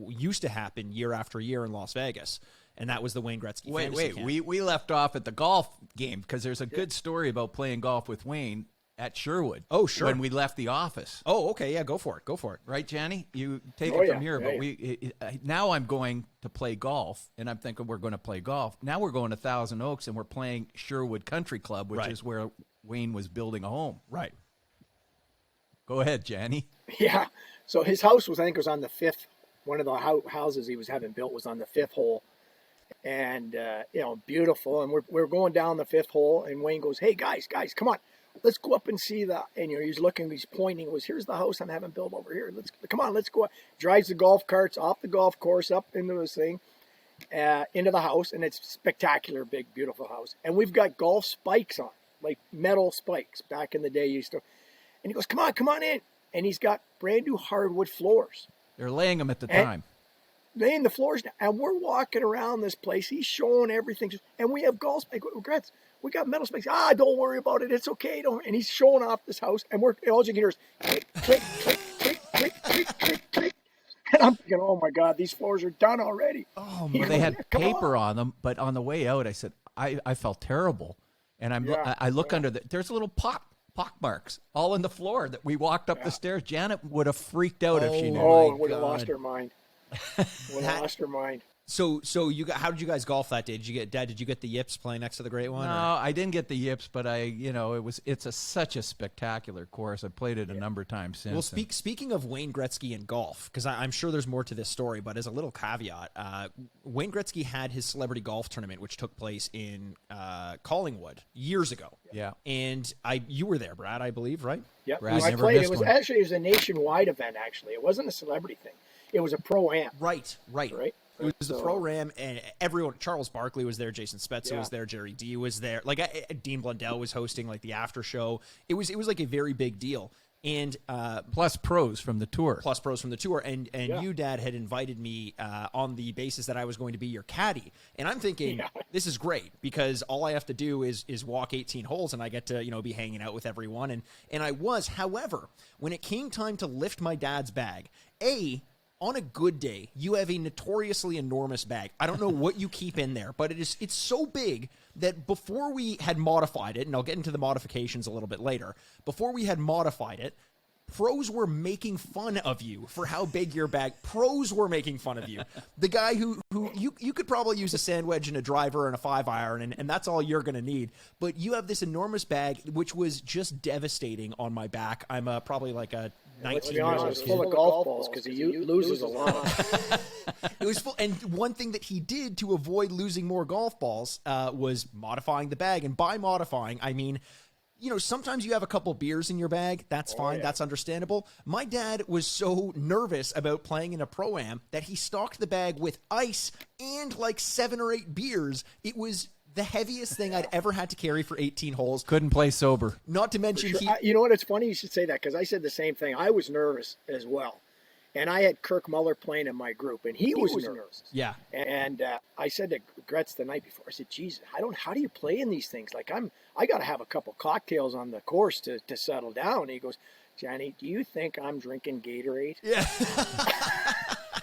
used to happen year after year in Las Vegas. and that was the Wayne Gretzky Wait, Fantasy Camp. we left off at the golf game because there's a good story about playing golf with Wayne at Sherwood. Oh, sure. When we left the office. Oh, okay, yeah, go for it. Right, Janny? You take Oh, it from yeah, here. yeah, But now I'm going to play golf, and I'm thinking we're going to play golf. Now we're going to Thousand Oaks, and we're playing Sherwood Country Club, which is where Wayne was building a home. Right. Go ahead, Janny. Yeah. So his house was, I think, was on the fifth. One of the houses he was having built was on the fifth hole, and beautiful. And we're going down the fifth hole, and Wayne goes, "Hey guys, come on, let's go up and see the." And he's looking, he's pointing. He goes, "Here's the house I'm having built over here. Let's go." Drives the golf carts off the golf course up into this thing, into the house, and it's spectacular, big, beautiful house. And we've got golf spikes on, like metal spikes. Back in the day, used to. And he goes, come on in. And he's got brand new hardwood floors. They're laying them at the time. Laying the floors down. And we're walking around this place. He's showing everything. And we have golf spikes. We got metal spikes. Don't worry about it. It's okay. Don't. And he's showing off this house. And all you can hear is click, click, click, click, click, click, click, click. And I'm thinking, oh my God, these floors are done already. Oh, well, they had paper on them. But on the way out, I said, I felt terrible. And I look under there's a little pock marks all in the floor that we walked up the stairs. Janet would have freaked out if she knew. Oh, would have lost her mind. Lost her mind. So how did you guys golf that day? Did you get the yips playing next to the Great One? No, I didn't get the yips, but it's such a spectacular course. I played it a number of times since. Well, speaking of Wayne Gretzky and golf, because I'm sure there's more to this story, but as a little caveat, Wayne Gretzky had his celebrity golf tournament, which took place in Collingwood years ago. Yeah, and you were there, Brad, I believe, right? Yeah, Brad, I played. It was a nationwide event. Actually, it wasn't a celebrity thing. It was a pro-am. Right. It was the Pro-Am, and everyone, Charles Barkley was there, Jason Spezza was there, Jerry D was there, Dean Blundell was hosting, the after show. It was like a very big deal. And plus pros from the tour. And you, Dad, had invited me on the basis that I was going to be your caddy. And I'm thinking, this is great, because all I have to do is walk 18 holes, and I get to, be hanging out with everyone. And I was. However, when it came time to lift my dad's bag, on a good day, you have a notoriously enormous bag. I don't know what you keep in there, but it's so big that before we had modified it, and I'll get into the modifications a little bit later, before we had modified it, pros were making fun of you for how big your bag. Pros were making fun of you. The guy who you could probably use a sand wedge and a driver and a 5-iron, and that's all you're going to need. But you have this enormous bag, which was just devastating on my back. I'm probably like a 19 Let's be honest, years it was full of golf balls because he loses a lot. It was full, and one thing that he did to avoid losing more golf balls was modifying the bag. And by modifying, I mean, sometimes you have a couple beers in your bag. That's fine. That's understandable. My dad was so nervous about playing in a Pro-Am that he stocked the bag with ice and 7 or 8 beers. It was the heaviest thing I'd ever had to carry for 18 holes. Couldn't play sober. Not to mention you know what? It's funny you should say that, because I said the same thing. I was nervous as well. And I had Kirk Muller playing in my group, and he was nervous. Yeah. And I said to Gretz the night before, I said, "Jesus, how do you play in these things? I got to have a couple cocktails on the course to settle down." And he goes, "Johnny, do you think I'm drinking Gatorade?" Yeah.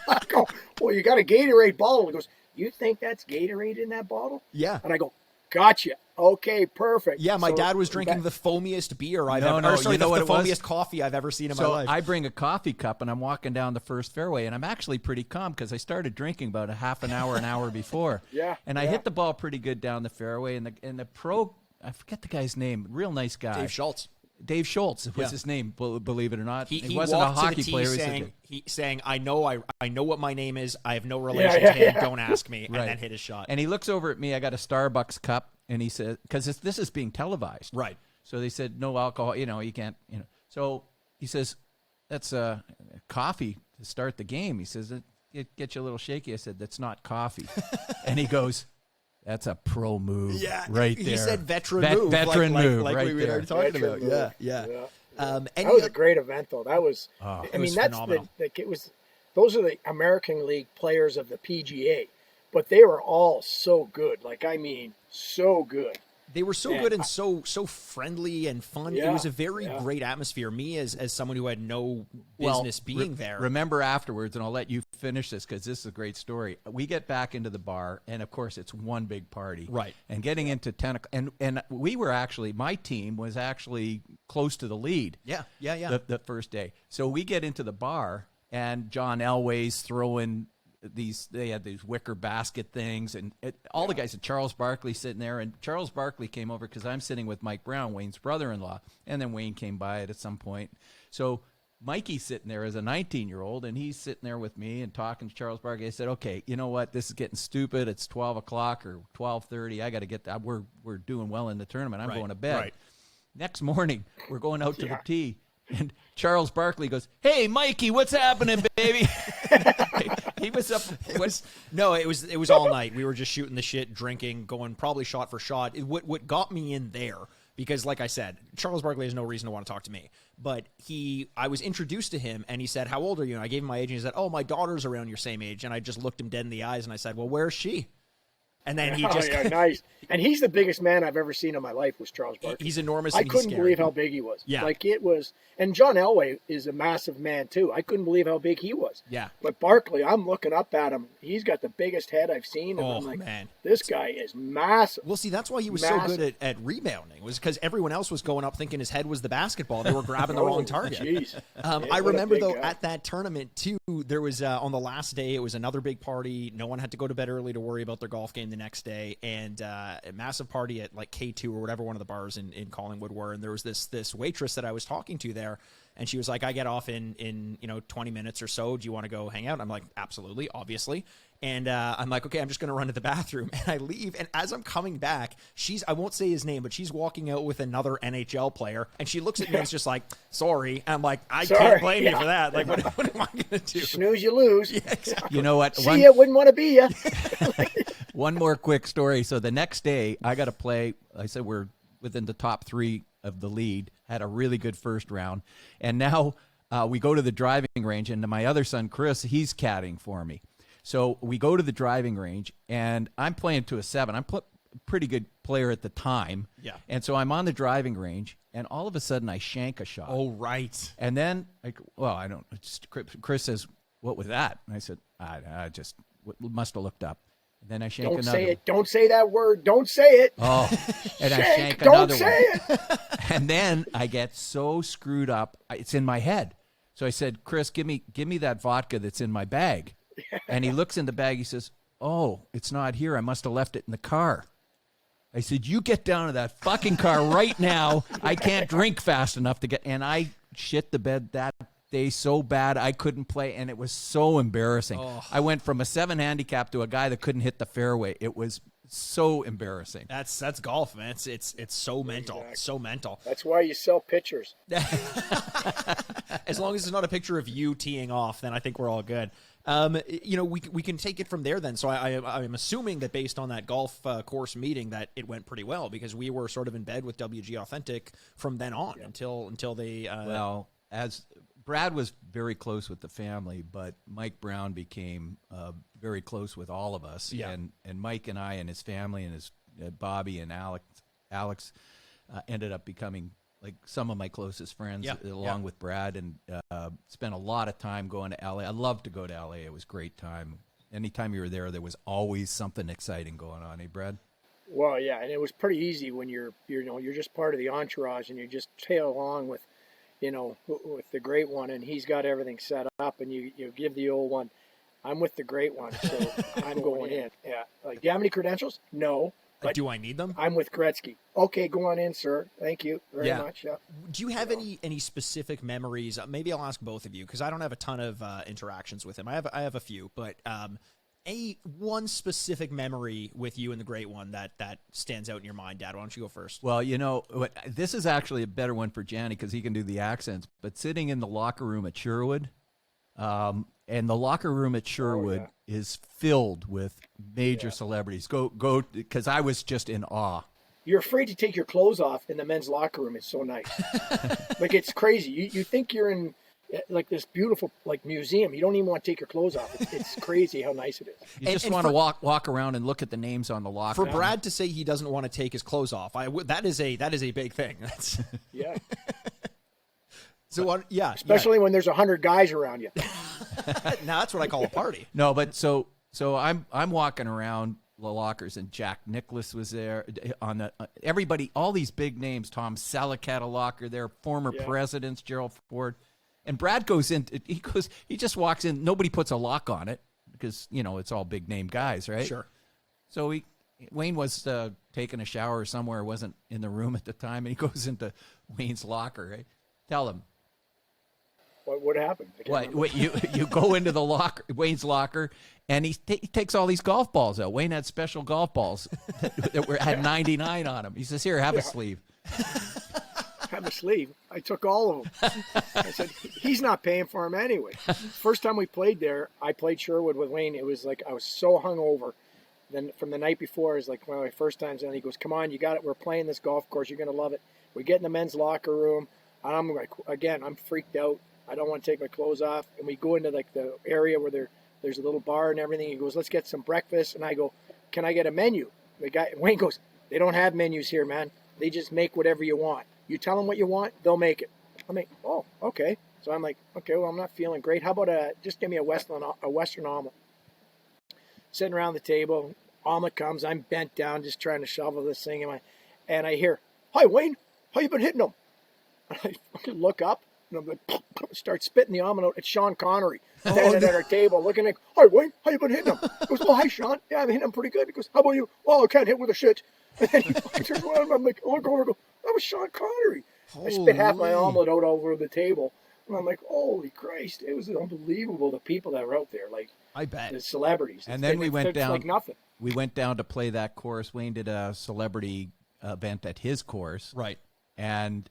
I go, "Well, you got a Gatorade bottle." He goes, "You think that's Gatorade in that bottle?" Yeah. And I go, "Gotcha. Okay, perfect." Yeah, my dad was drinking the foamiest beer I've ever. No, the foamiest coffee I've ever seen in my life. I bring a coffee cup, and I'm walking down the first fairway, and I'm actually pretty calm because I started drinking about a half an hour before. Yeah. And I hit the ball pretty good down the fairway, and the pro, I forget the guy's name, real nice guy. Dave Schultz was his name, believe it or not. He wasn't a hockey player. Saying, I know what my name is. I have no relation to him. Don't ask me. Right. And then hit his shot. And he looks over at me. I got a Starbucks cup, and he said, because this is being televised. Right. So they said, no alcohol, you can't, So he says, that's coffee to start the game. He says, it gets you a little shaky. I said, that's not coffee. And he goes, that's a pro move, right there. He said veteran move. Veteran move, like right we there. were talking about. Move. Yeah. That was a great event, though. That was, that's phenomenal. Those are the American League players of the PGA, but they were all so good. So good. They were so good and so friendly and fun. Yeah, it was a very great atmosphere. Me as someone who had no business being there. Remember afterwards, and I'll let you finish this because this is a great story. We get back into the bar, and of course it's one big party. Right. And getting into 10 o'clock, and we were actually, my team was actually close to the lead. Yeah. The first day. So we get into the bar, and John Elway's throwing they had these wicker basket things, and all the guys, and Charles Barkley sitting there, and Charles Barkley came over because I'm sitting with Mike Brown, Wayne's brother-in-law, and then Wayne came by it at some point. So Mikey's sitting there as a 19-year-old, and he's sitting there with me and talking to Charles Barkley. I said, okay, you know what? This is getting stupid. It's 12 o'clock or 12:30. I got to get that. We're doing well in the tournament. I'm going to bed. Right. Next morning, we're going out to the tee, and Charles Barkley goes, hey, Mikey, what's happening, baby? He was up. It was all night. We were just shooting the shit, drinking, going probably shot for shot. What got me in there, because like I said, Charles Barkley has no reason to want to talk to me. But I was introduced to him, and he said, how old are you? And I gave him my age, and he said, oh, my daughter's around your same age. And I just looked him dead in the eyes, and I said, well, where's she? And then he just nice. And he's the biggest man I've ever seen in my life was Charles Barkley. He's enormous. I couldn't believe how big he was. Yeah. Like it was. And John Elway is a massive man too. I couldn't believe how big he was. Yeah. But Barkley, I'm looking up at him. He's got the biggest head I've seen. And Oh, I'm like, man. This guy is massive. Well, see, that's why he was so good at rebounding, was because everyone else was going up thinking his head was the basketball. They were grabbing the wrong target. Jeez. I remember, though, at that tournament, too, there was, on the last day, it was another big party. No one had to go to bed early to worry about their golf game the next day. And a massive party at, like, K2 or whatever one of the bars in Collingwood were. And there was this waitress that I was talking to there. And she was like, I get off in 20 minutes or so. Do you want to go hang out? And I'm like, absolutely, obviously. And I'm like, okay, I'm just going to run to the bathroom. And I leave. And as I'm coming back, I won't say his name, but she's walking out with another NHL player. And she looks at me and is just like, sorry. And I'm like, I can't blame you for that. Like, what am I going to do? Snooze, you lose. Yeah, exactly. You know what? See ya, wouldn't want to be ya. One more quick story. So the next day, I got to play. I said we're within the top 3 of the lead. Had a really good first round. And now we go to the driving range, and my other son, Chris, he's caddying for me. So we go to the driving range, and I'm playing to a 7. I'm a pretty good player at the time. Yeah. And so I'm on the driving range, and all of a sudden I shank a shot. Oh, right. And then, Chris says, what was that? And I said, I just must have looked up. And then I shank another. Don't say it. Don't say that word. Don't say it. Oh, and I shank don't another say one. it. And then I get so screwed up, it's in my head. So I said, Chris, give me that vodka that's in my bag. And he looks in the bag. He says, oh, it's not here. I must have left it in the car. I said, you get down to that fucking car right now. I can't drink fast enough to get. And I shit the bed that day so bad I couldn't play, and it was so embarrassing. Oh. I went from a 7 handicap to a guy that couldn't hit the fairway. It was so embarrassing. That's golf, man. It's so mental. Exactly. So mental. That's why you sell pictures. As long as it's not a picture of you teeing off, then I think we're all good. We can take it from there then. So I'm assuming that based on that golf course meeting that it went pretty well, because we were sort of in bed with WG Authentic from then on until they. As Brad was very close with the family, but Mike Brown became very close with all of us. Yeah. And Mike and I and his family and his Bobby and Alex ended up becoming like some of my closest friends, along with Brad, and spent a lot of time going to LA. I loved to go to LA. It was a great time. Anytime you were there was always something exciting going on. Eh, Brad? Well, yeah, and it was pretty easy when you're just part of the entourage and you just tail along with the great one, and he's got everything set up, and you give the old one, I'm with the great one, so I'm going in. Yeah. Like, do you have any credentials? No. But do I need them? I'm with Gretzky. Okay, go on in, sir. Thank you very much. Yeah. Do you have any specific memories? Maybe I'll ask both of you, because I don't have a ton of interactions with him. I have a few, but one specific memory with you and the great one that stands out in your mind. Dad, why don't you go first? Well, this is actually a better one for Janny because he can do the accents. But sitting in the locker room at Sherwood, and the locker room at Sherwood is filled with major celebrities. Go, because I was just in awe. You're afraid to take your clothes off in the men's locker room. It's so nice. Like, it's crazy. You think you're in like this beautiful like museum. You don't even want to take your clothes off. It's crazy how nice it is. You just want to walk around and look at the names on the locker. For Brad to say he doesn't want to take his clothes off, that is a big thing. That's yeah. So especially when there's 100 guys around you. Now that's what I call a party. No, but so I'm walking around the lockers, and Jack Nicklaus was there on the everybody, all these big names. Tom Selleck had a locker there, former presidents, Gerald Ford, and Brad goes in. He just walks in. Nobody puts a lock on it because it's all big name guys, right? Sure. So Wayne was taking a shower somewhere, wasn't in the room at the time, and he goes into Wayne's locker. Right? Tell him. What happened? What you go into the locker, Wayne's locker, and he takes all these golf balls out. Wayne had special golf balls that had 99 on them. He says, "Here, have a sleeve." Have a sleeve. I took all of them. I said, he's not paying for them anyway. First time we played there, I played Sherwood with Wayne. It was like I was so hungover. Then from the night before, it was like one of my first times. And he goes, "Come on, you got it. We're playing this golf course. You're gonna love it." We get in the men's locker room. I'm like, again, I'm freaked out. I don't want to take my clothes off. And we go into like the area where there's a little bar and everything. He goes, "Let's get some breakfast." And I go, "Can I get a menu?" Wayne goes, "They don't have menus here, man. They just make whatever you want. You tell them what you want, they'll make it." I'm like, "Oh, okay." So I'm like, "Okay, well, I'm not feeling great. How about just give me a Western omelet?" Sitting around the table, omelet comes. I'm bent down, just trying to shovel this thing. And I hear, "Hi, Wayne. How you been hitting them?" I fucking look up. And I'm like, start spitting the omelet out. It's Sean Connery standing at our table looking like, "Hi, Wayne, how you been hitting him?" He goes, "Oh, hi, Sean. Yeah, I'm hitting him pretty good." He goes, "How about you?" "Well, I can't hit with a shit." And then he turns around, I'm like, I look over and go, "That was Sean Connery." I spit half my omelet out over the table. And I'm like, holy Christ, it was unbelievable, the people that were out there. Like, I bet. The celebrities. And then we went down. Like nothing. We went down to play that course. Wayne did a celebrity event at his course. Right. And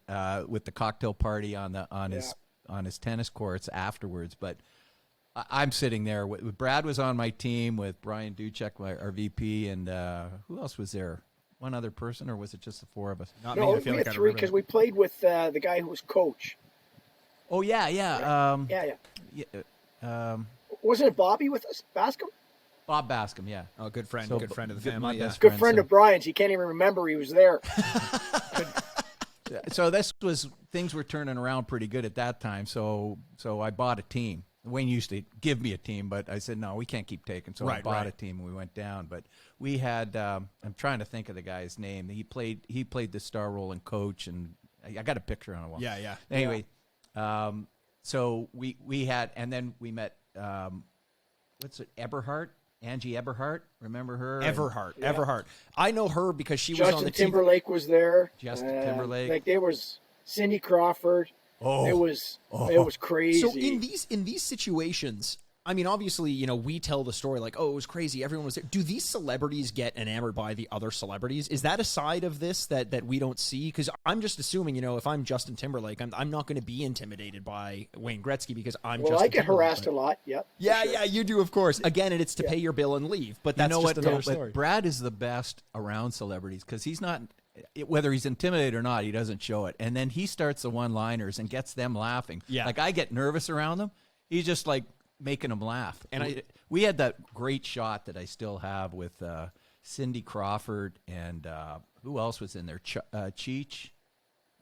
with the cocktail party on his tennis courts afterwards. But I'm sitting there. Brad was on my team with Brian Duchek, our VP, and who else was there? One other person, or was it just the four of us? No, we had three because we played with the guy who was coach. Oh, yeah. Wasn't it Bobby with us, Bascom? Bob Bascom, yeah. Oh, good friend of the family. Good friend of Brian's. He can't even remember he was there. So things were turning around pretty good at that time. So I bought a team. Wayne used to give me a team, but I said, no, we can't keep taking. So I bought a team and we went down. But we had, I'm trying to think of the guy's name. He played the star role in Coach, and I got a picture on a wall. Yeah. Anyway, so we had, and then we met, what's it, Eberhardt? Angie Eberhardt, remember her? Everhart. I know her because she was on the team. Justin Timberlake was there. Justin Timberlake. Like there was Cindy Crawford. It was crazy. So in these situations, I mean, obviously, we tell the story like, oh, it was crazy, everyone was there. Do these celebrities get enamored by the other celebrities? Is that a side of this that we don't see? Because I'm just assuming, if I'm Justin Timberlake, I'm not going to be intimidated by Wayne Gretzky because I'm Justin I get Timberlake. Harassed a lot. Yep. Yeah, sure. Yeah, you do, of course. Again, it's to pay your bill and leave. But that's just another story. But Brad is the best around celebrities because he's not. Whether he's intimidated or not, he doesn't show it. And then he starts the one-liners and gets them laughing. Yeah. Like I get nervous around them. He's just like making them laugh. And we had that great shot that I still have with Cindy Crawford and who else was in there? Cheech.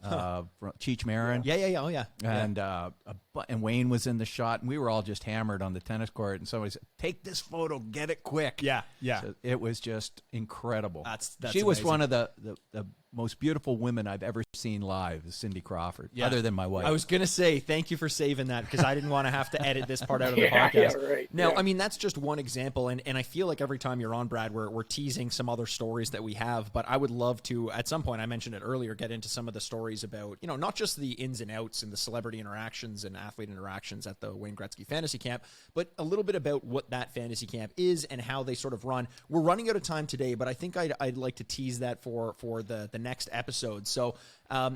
Cheech Marin. Yeah. Oh, yeah. And Wayne was in the shot, and we were all just hammered on the tennis court. And somebody said, "Take this photo, get it quick." Yeah. So it was just incredible. That's she was amazing. one of the most beautiful women I've ever seen live, is Cindy Crawford, other than my wife. I was going to say, thank you for saving that because I didn't want to have to edit this part out of the podcast. Yeah, right. Now, I mean, that's just one example, and I feel like every time you're on, Brad, we're teasing some other stories that we have, but I would love to, at some point, I mentioned it earlier, get into some of the stories about, not just the ins and outs and the celebrity interactions and athlete interactions at the Wayne Gretzky Fantasy Camp, but a little bit about what that fantasy camp is and how they sort of run. We're running out of time today, but I think I'd like to tease that for the next episode. So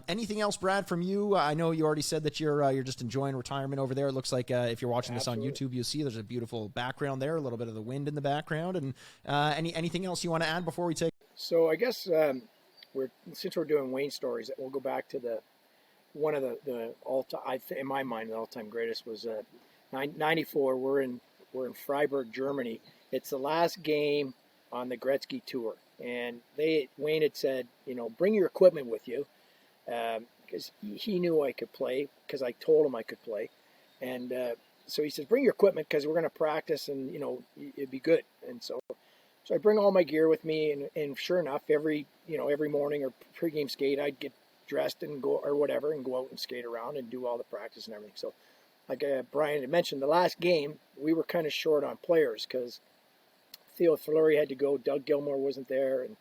anything else, Brad, from you? I know you already said that you're just enjoying retirement over there. It looks like if you're watching this on YouTube, you'll see there's a beautiful background there, a little bit of the wind in the background. And anything else you want to add before we take? So I guess since we're doing Wayne stories, we'll go back to one of the all-time, in my mind, the all-time greatest was 94. We're in Freiburg, Germany. It's the last game on the Gretzky tour, and Wayne had said, bring your equipment with you, because he knew I could play, because I told him I could play, and so he says, bring your equipment because we're going to practice, and it'd be good. And so I bring all my gear with me, and sure enough, every morning or pregame skate, I'd get dressed and go or whatever and go out and skate around and do all the practice and everything. So like Brian had mentioned, the last game we were kind of short on players because Theo Fleury had to go, Doug Gilmour wasn't there, and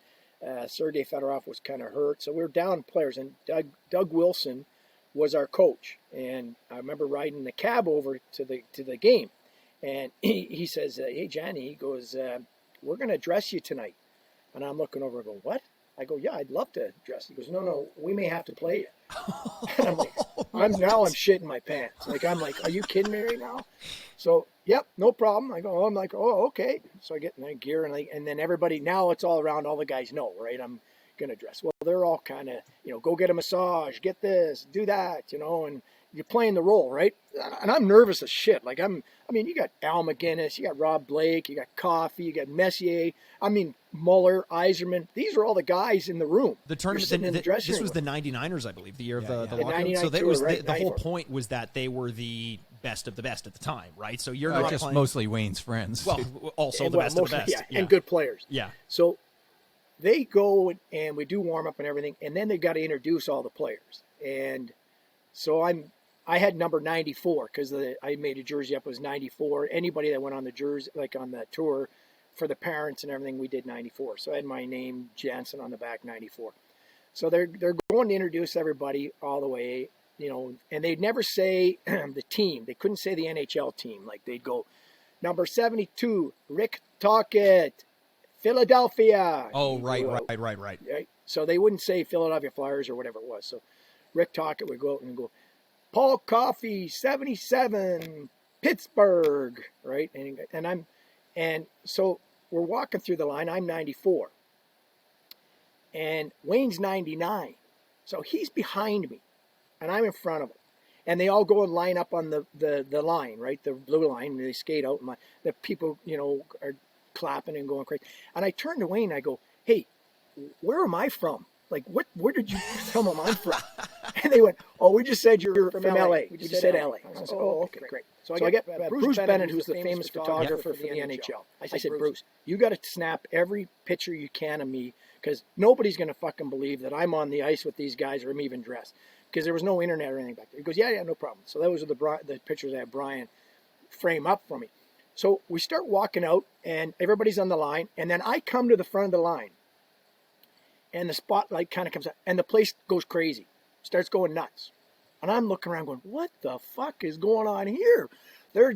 Sergei Fedorov was kind of hurt, so we were down players. And Doug Wilson was our coach, and I remember riding the cab over to the game, and he says, hey Johnny, he goes, we're going to dress you tonight. And I'm looking over and go, what? I go, yeah, I'd love to dress. He goes, no, we may have to play you. And I'm like, I'm shitting my pants. I'm like, are you kidding me right now? So, yep, no problem. I'm like, oh, okay. So I get in my gear, and then everybody, now it's all around, all the guys know, right? I'm going to dress. Well, they're all kind of, go get a massage, get this, do that, and you're playing the role, right? And I'm nervous as shit. You got Al McGinnis, you got Rob Blake, you got Coffey, you got Messier, Muller, Eiserman. These are all the guys in the room. The tournament, this was the 99ers, I believe, the year of the lockout. So that was the whole point was that they were the best of the best at the time, right? So you're not just playing... mostly Wayne's friends. Well, also the best of the best. Yeah, and good players. Yeah. So they go and we do warm up and everything, and then they got to introduce all the players. And so I had number 94 because I made a jersey up. It was 94. Anybody that went on the jersey, like on the tour for the parents and everything, we did 94. So I had my name, Janson, on the back, 94. So they're going to introduce everybody all the way, and they'd never say the team. They couldn't say the NHL team. Like they'd go, number 72, Rick Tocchet, Philadelphia. Oh, right. So they wouldn't say Philadelphia Flyers or whatever it was. So Rick Tocchet would go out and go, Paul Coffey, 77, Pittsburgh, right? And so we're walking through the line. I'm 94, and Wayne's 99, so he's behind me, and I'm in front of him. And they all go and line up on the line, right, the blue line, and they skate out. And the people, are clapping and going crazy. And I turn to Wayne, and I go, "Hey, where am I from? Like, where did you tell them I'm from?" And they went, "Oh, we just said you're from LA. We just said LA. I said, "Oh, okay, great." So I get Bruce Bennett, who's the famous photographer for the NHL. I said, "Bruce, you got to snap every picture you can of me because nobody's going to fucking believe that I'm on the ice with these guys or I'm even dressed because there was no internet or anything back there." He goes, "Yeah, no problem." So those are the pictures I have Brian frame up for me. So we start walking out, and everybody's on the line, and then I come to the front of the line. And the spotlight kind of comes out, and the place goes crazy, starts going nuts. And I'm looking around going, what the fuck is going on here? They're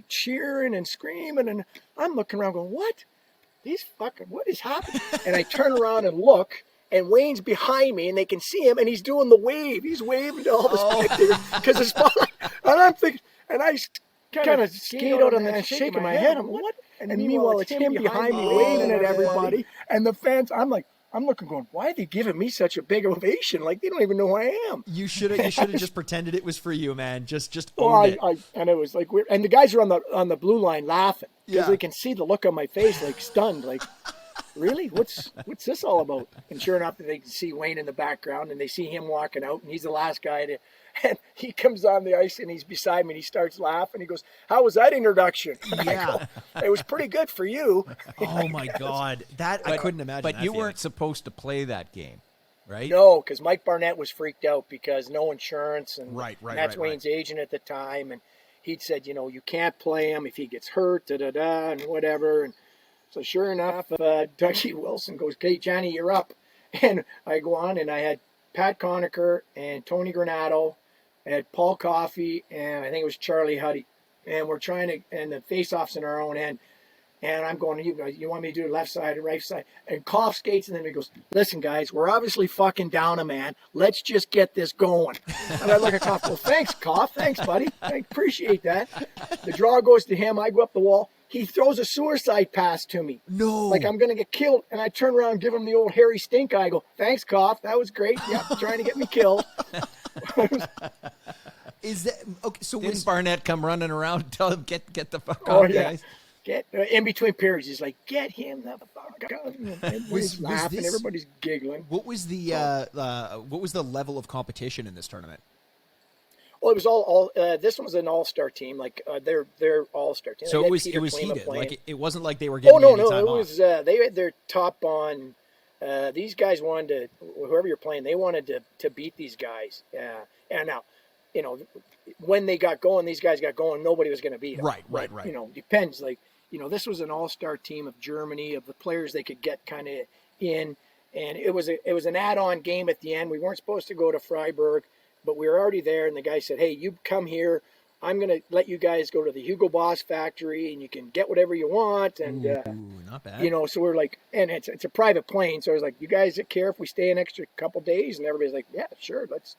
cheering and screaming, and I'm looking around going, what is happening? And I turn around and look, and Wayne's behind me, and they can see him, and he's doing the wave. He's waving to all the spectators because the spotlight. And I'm thinking, and I kind of skate out on that, shaking my head. I'm like, what? And meanwhile, it's him behind me waving at everybody, and the fans. I'm looking going, why are they giving me such a big ovation? Like, they don't even know who I am. You should have just pretended it was for you, man. Just owned it. And it was like weird. And the guys are on the blue line laughing because they can see the look on my face, like stunned, like, really? What's this all about? And sure enough, they can see Wayne in the background, and they see him walking out, and he's the last guy to. And he comes on the ice, and he's beside me, and he starts laughing. He goes, "How was that introduction?" Yeah, it was pretty good for you. Oh my God, I couldn't imagine. But you weren't supposed to play that game, right? No, because Mike Barnett was freaked out because no insurance, and right. That's Wayne's agent at the time, and he'd said, you can't play him if he gets hurt, and whatever. And so sure enough, Dougie Wilson goes, "Okay, Johnny, you're up." And I go on, and I had Pat Conacher and Tony Granato. I had Paul Coffey, and I think it was Charlie Huddy. And we're trying to, and the face-off's in our own end. And I'm going, you want me to do left side or right side? And Koff skates, and then he goes, "Listen, guys, we're obviously fucking down a man. Let's just get this going." And I look at Koff, well, thanks, Koff. Thanks, buddy. I appreciate that. The draw goes to him. I go up the wall. He throws a suicide pass to me. No. Like I'm going to get killed. And I turn around and give him the old hairy stink eye. I go, "Thanks, Koff. That was great. Yeah, trying to get me killed." Is that okay? So Didn't Barnett come running around and tell him, get the fuck Oh off, yeah. guys? Get in between periods, he's like, "Get him the fuck out!" Everybody's laughing, everybody's giggling. What was the level of competition in this tournament? Well, it was all. This one was an all-star team. Like they're all-star team. So They it was had Peter Klima heated. playing. Like it wasn't like they were getting Oh no, any no, time it off. was. They had their top on. These guys wanted to. Whoever you're playing, they wanted to beat these guys. Yeah, and now, when they got going, these guys got going. Nobody was going to beat them. Right. Depends. Like this was an all-star team of Germany, of the players they could get kind of in, and it was an add-on game at the end. We weren't supposed to go to Freiburg, but we were already there, and the guy said, "Hey, you come here. I'm going to let you guys go to the Hugo Boss factory, and you can get whatever you want." And not bad. so we're like, and it's a private plane, so I was like, "You guys care if we stay an extra couple days?" And everybody's like, "Yeah, sure, let's."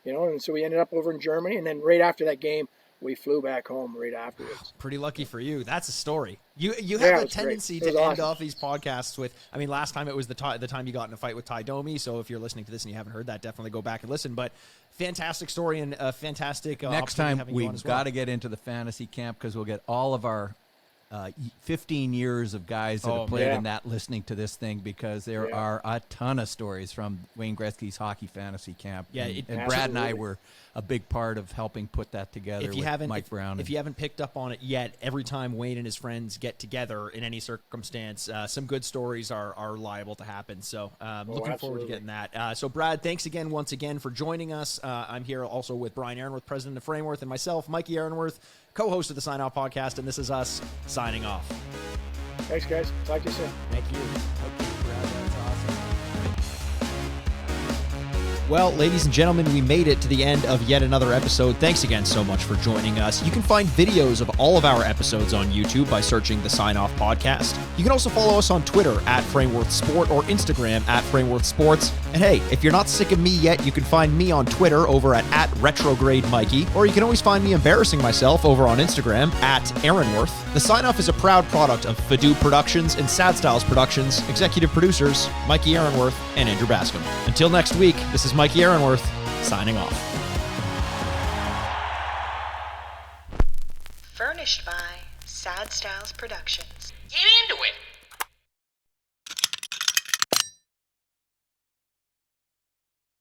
And so we ended up over in Germany, and then right after that game, we flew back home right afterwards. Pretty lucky for you. That's a story. You have a tendency to end awesome. off these podcasts with. I mean, last time it was the time you got in a fight with Ty Domi. So if you're listening to this and you haven't heard that, definitely go back and listen. But fantastic story and fantastic. Next opportunity time having you on we've as well. got to get into the fantasy camp because we'll get all of our 15 years of guys that have played in that listening to this thing, because there are a ton of stories from Wayne Gretzky's hockey fantasy camp. Yeah, and Brad and I were a big part of helping put that together with Mike Brown. If you haven't picked up on it yet, every time Wayne and his friends get together in any circumstance, some good stories are liable to happen. So looking forward to getting that. So Brad, thanks again once again for joining us. I'm here also with Brian Aaronworth, president of Frameworth, and myself, Mikey Aaronworth, co-host of the Sign Off podcast, and this is us signing off. Thanks, guys. Talk to you soon. Thank you. Okay, Brad, that's awesome. Well, ladies and gentlemen, we made it to the end of yet another episode. Thanks again so much for joining us. You can find videos of all of our episodes on YouTube by searching the Sign Off Podcast. You can also follow us on Twitter at Frameworth Sport or Instagram at Frameworth Sports. And hey, if you're not sick of me yet, you can find me on Twitter over at Retrograde Mikey, or you can always find me embarrassing myself over on Instagram at Aaronworth. The Sign Off is a proud product of Fadoo Productions and Sad Styles Productions, executive producers Mikey Aaronworth and Andrew Bascom. Until next week, this is Mikey Aaronworth, signing off. Furnished by Sad Styles Productions. Get into it.